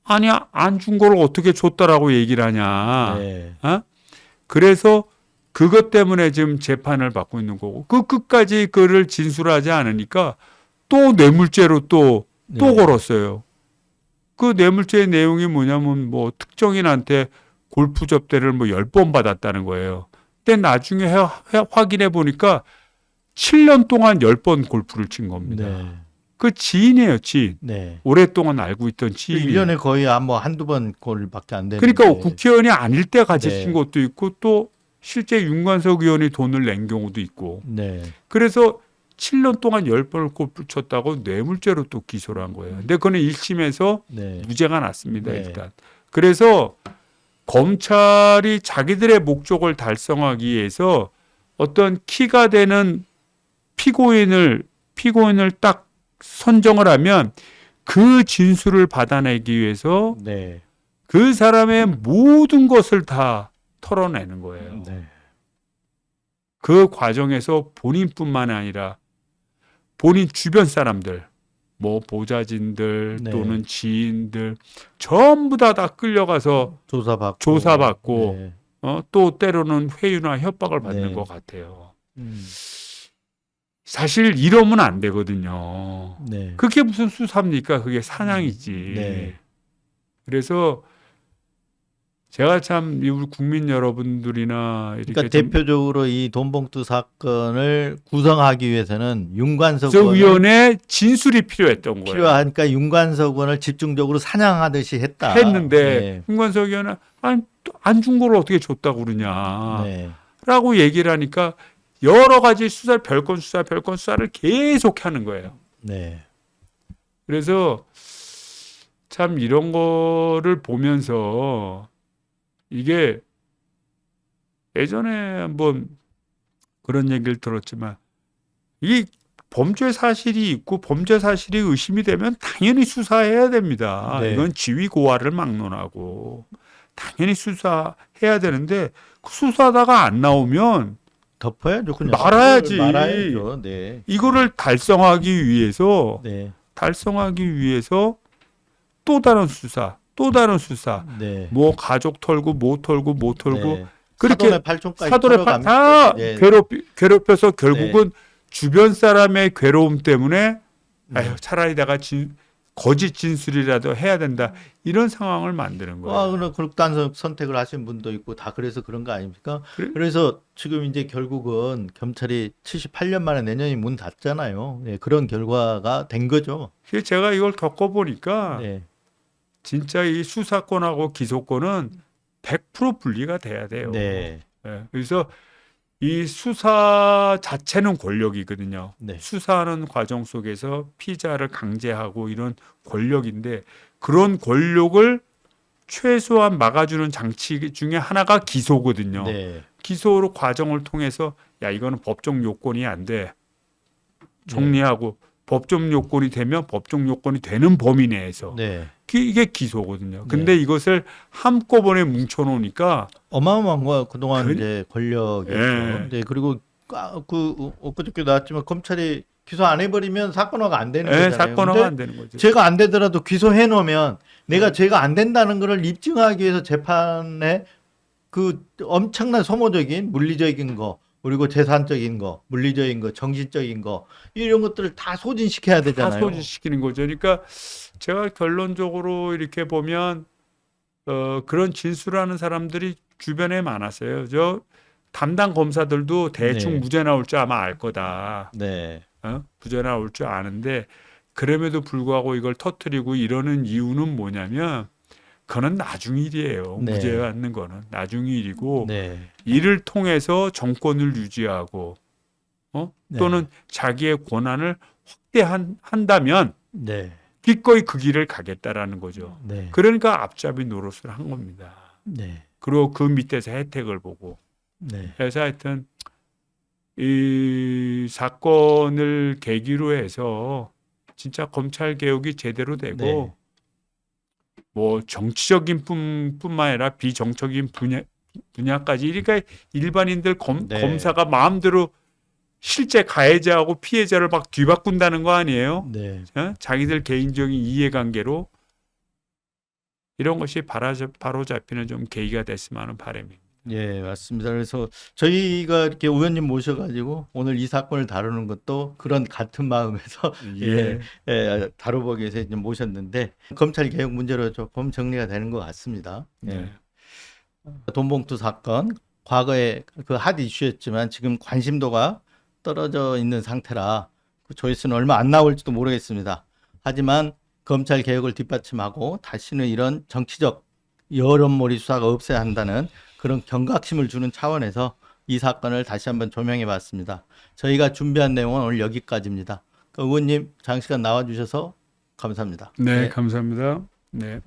아니야 안 준 걸 어떻게 줬다라고 얘기를 하냐. 네. 그래서 그것 때문에 지금 재판을 받고 있는 거고 그 끝까지 그를 진술하지 않으니까 또 뇌물죄로 또 네. 걸었어요. 그 뇌물죄의 내용이 뭐냐면 뭐 특정인한테 골프 접대를 뭐 10번 받았다는 거예요. 근데 나중에 확인해 보니까 7년 동안 10번 골프를 친 겁니다. 네. 그 지인이에요, 지인. 네. 오랫동안 알고 있던 지인이. 1년에 거의 뭐 한두 번 골밖에 안 되는데. 그러니까 국회의원이 아닐 때 같이 네. 친 것도 있고 또 실제 윤관석 의원이 돈을 낸 경우도 있고. 네. 그래서 7년 동안 10번을 골프 쳤다고 뇌물죄로 또 기소를 한 거예요. 근데 그거는 1심에서 네. 무죄가 났습니다, 네. 일단. 그래서 검찰이 자기들의 목적을 달성하기 위해서 어떤 키가 되는 피고인을 딱 선정을 하면 그 진술을 받아내기 위해서 네. 그 사람의 모든 것을 다 털어내는 거예요. 네. 그 과정에서 본인뿐만 아니라 본인 주변 사람들, 뭐 보좌진들 네. 또는 지인들 전부 다 끌려가서 조사받고 네. 또 때로는 회유나 협박을 받는 네. 것 같아요. 음. 사실 이러면 안 되거든요. 네. 그게 무슨 수사입니까? 그게 사냥이지. 네. 그래서 제가 참 우리 국민 여러분들이나 이렇게 그러니까 좀 대표적으로 이 돈봉투 사건을 구성하기 위해서는 윤관석 저 의원을 의원의 진술이 필요했던 거예요. 필요하니까 윤관석 의원을 집중적으로 사냥하듯이 했다. 했는데 네. 윤관석 의원은 안 준 걸 어떻게 줬다고 그러냐. 네. 라고 얘기를 하니까 여러 가지 별건 수사를 계속 하는 거예요. 네. 그래서 참 이런 거를 보면서 이게 예전에 한번 그런 얘기를 들었지만 이 범죄 사실이 있고 범죄 사실이 의심이 되면 당연히 수사해야 됩니다. 네. 이건 지위 고하를 막론하고 당연히 수사해야 되는데 그 수사하다가 안 나오면 덮어야죠. 그냥 말아야지. 말아야죠. 네. 이거를 달성하기 위해서 네. 또 다른 수사, 또 다른 수사. 네. 뭐 가족 털고 뭐 털고 네. 그렇게 사돈의 팔촌까지 사돈의 털어갑니다. 다 네. 괴롭혀서 결국은 주변 사람의 괴로움 때문에 아유, 차라리 내가 거짓 진술이라도 해야 된다. 이런 상황을 만드는 거예요. 그런 극단 선택을 하신 분도 있고 다 그래서 그런 거 아닙니까? 그래? 그래서 지금 이제 결국은 경찰이 78년 만에 내년이 문 닫잖아요. 네, 그런 결과가 된 거죠. 그래서 제가 이걸 겪어보니까 네. 진짜 이 수사권하고 기소권은 100% 분리가 돼야 돼요. 네. 예, 그래서 이 수사 자체는 권력이거든요. 네. 수사하는 과정 속에서 피의자를 강제하고 이런 권력인데 그런 권력을 최소한 막아주는 장치 중에 하나가 기소거든요. 네. 기소로 과정을 통해서 야 이거는 법적 요건이 안 돼. 정리하고 법적 요건이 되면 법적 요건이 되는 범위 내에서 네. 이게 기소거든요. 근데 이것을 한꺼번에 뭉쳐놓으니까 어마어마한 거야. 그동안 그- 이제 권력이었죠. 예. 네. 그리고 엊그저께 나왔지만 검찰이 기소 안 해버리면 사건화가 안 되는 예, 거잖아요. 사건화가 근데 안 되는 거죠. 죄가 안 되더라도 기소해 놓으면 내가 죄가 안 된다는 것을 입증하기 위해서 재판에 그 엄청난 소모적인 물리적인 거 그리고 재산적인 거, 물리적인 거, 정신적인 거 이런 것들을 다 소진시켜야 다 되잖아요. 소진시키는 거죠. 그러니까 제가 결론적으로 이렇게 보면 그런 진술하는 사람들이 주변에 많았어요. 저 담당 검사들도 대충 네. 무죄 나올 줄 아마 알 거다. 네. 무죄 나올 줄 아는데 그럼에도 불구하고 이걸 터뜨리고 이러는 이유는 뭐냐면 그거는 나중 일이에요. 네. 무죄 받는 거는 나중 일이고 네. 이를 통해서 정권을 유지하고 네. 또는 자기의 권한을 확대한다면 네. 기꺼이 그 길을 가겠다라는 거죠. 네. 그러니까 앞잡이 노릇을 한 겁니다. 네. 그리고 그 밑에서 혜택을 보고. 네. 그래서 하여튼 이 사건을 계기로 해서 진짜 검찰 개혁이 제대로 되고 네. 뭐 정치적인 뿐만 아니라 비정적인 분야까지 그러니까 일반인들 네. 검사가 마음대로 실제 가해자하고 피해자를 막 뒤바꾼다는 거 아니에요? 네. 자기들 개인적인 이해관계로 이런 것이 바로 잡히는 좀 계기가 됐으면 하는 바람입니다. 예, 맞습니다. 그래서 저희가 이렇게 의원님 모셔가지고 오늘 이 사건을 다루는 것도 그런 같은 마음에서 다뤄보기 위해서 이제 모셨는데 검찰 개혁 문제로 조금 정리가 되는 것 같습니다. 예. 네. 돈봉투 사건 과거에 그 핫 이슈였지만 지금 관심도가 떨어져 있는 상태라 그 조회수는 얼마 안 나올지도 모르겠습니다. 하지만 검찰 개혁을 뒷받침하고 다시는 이런 정치적 여론몰이 수사가 없어야 한다는 그런 경각심을 주는 차원에서 이 사건을 다시 한번 조명해 봤습니다. 저희가 준비한 내용은 오늘 여기까지입니다. 의원님 장시간 나와주셔서 감사합니다. 네, 감사합니다. 네.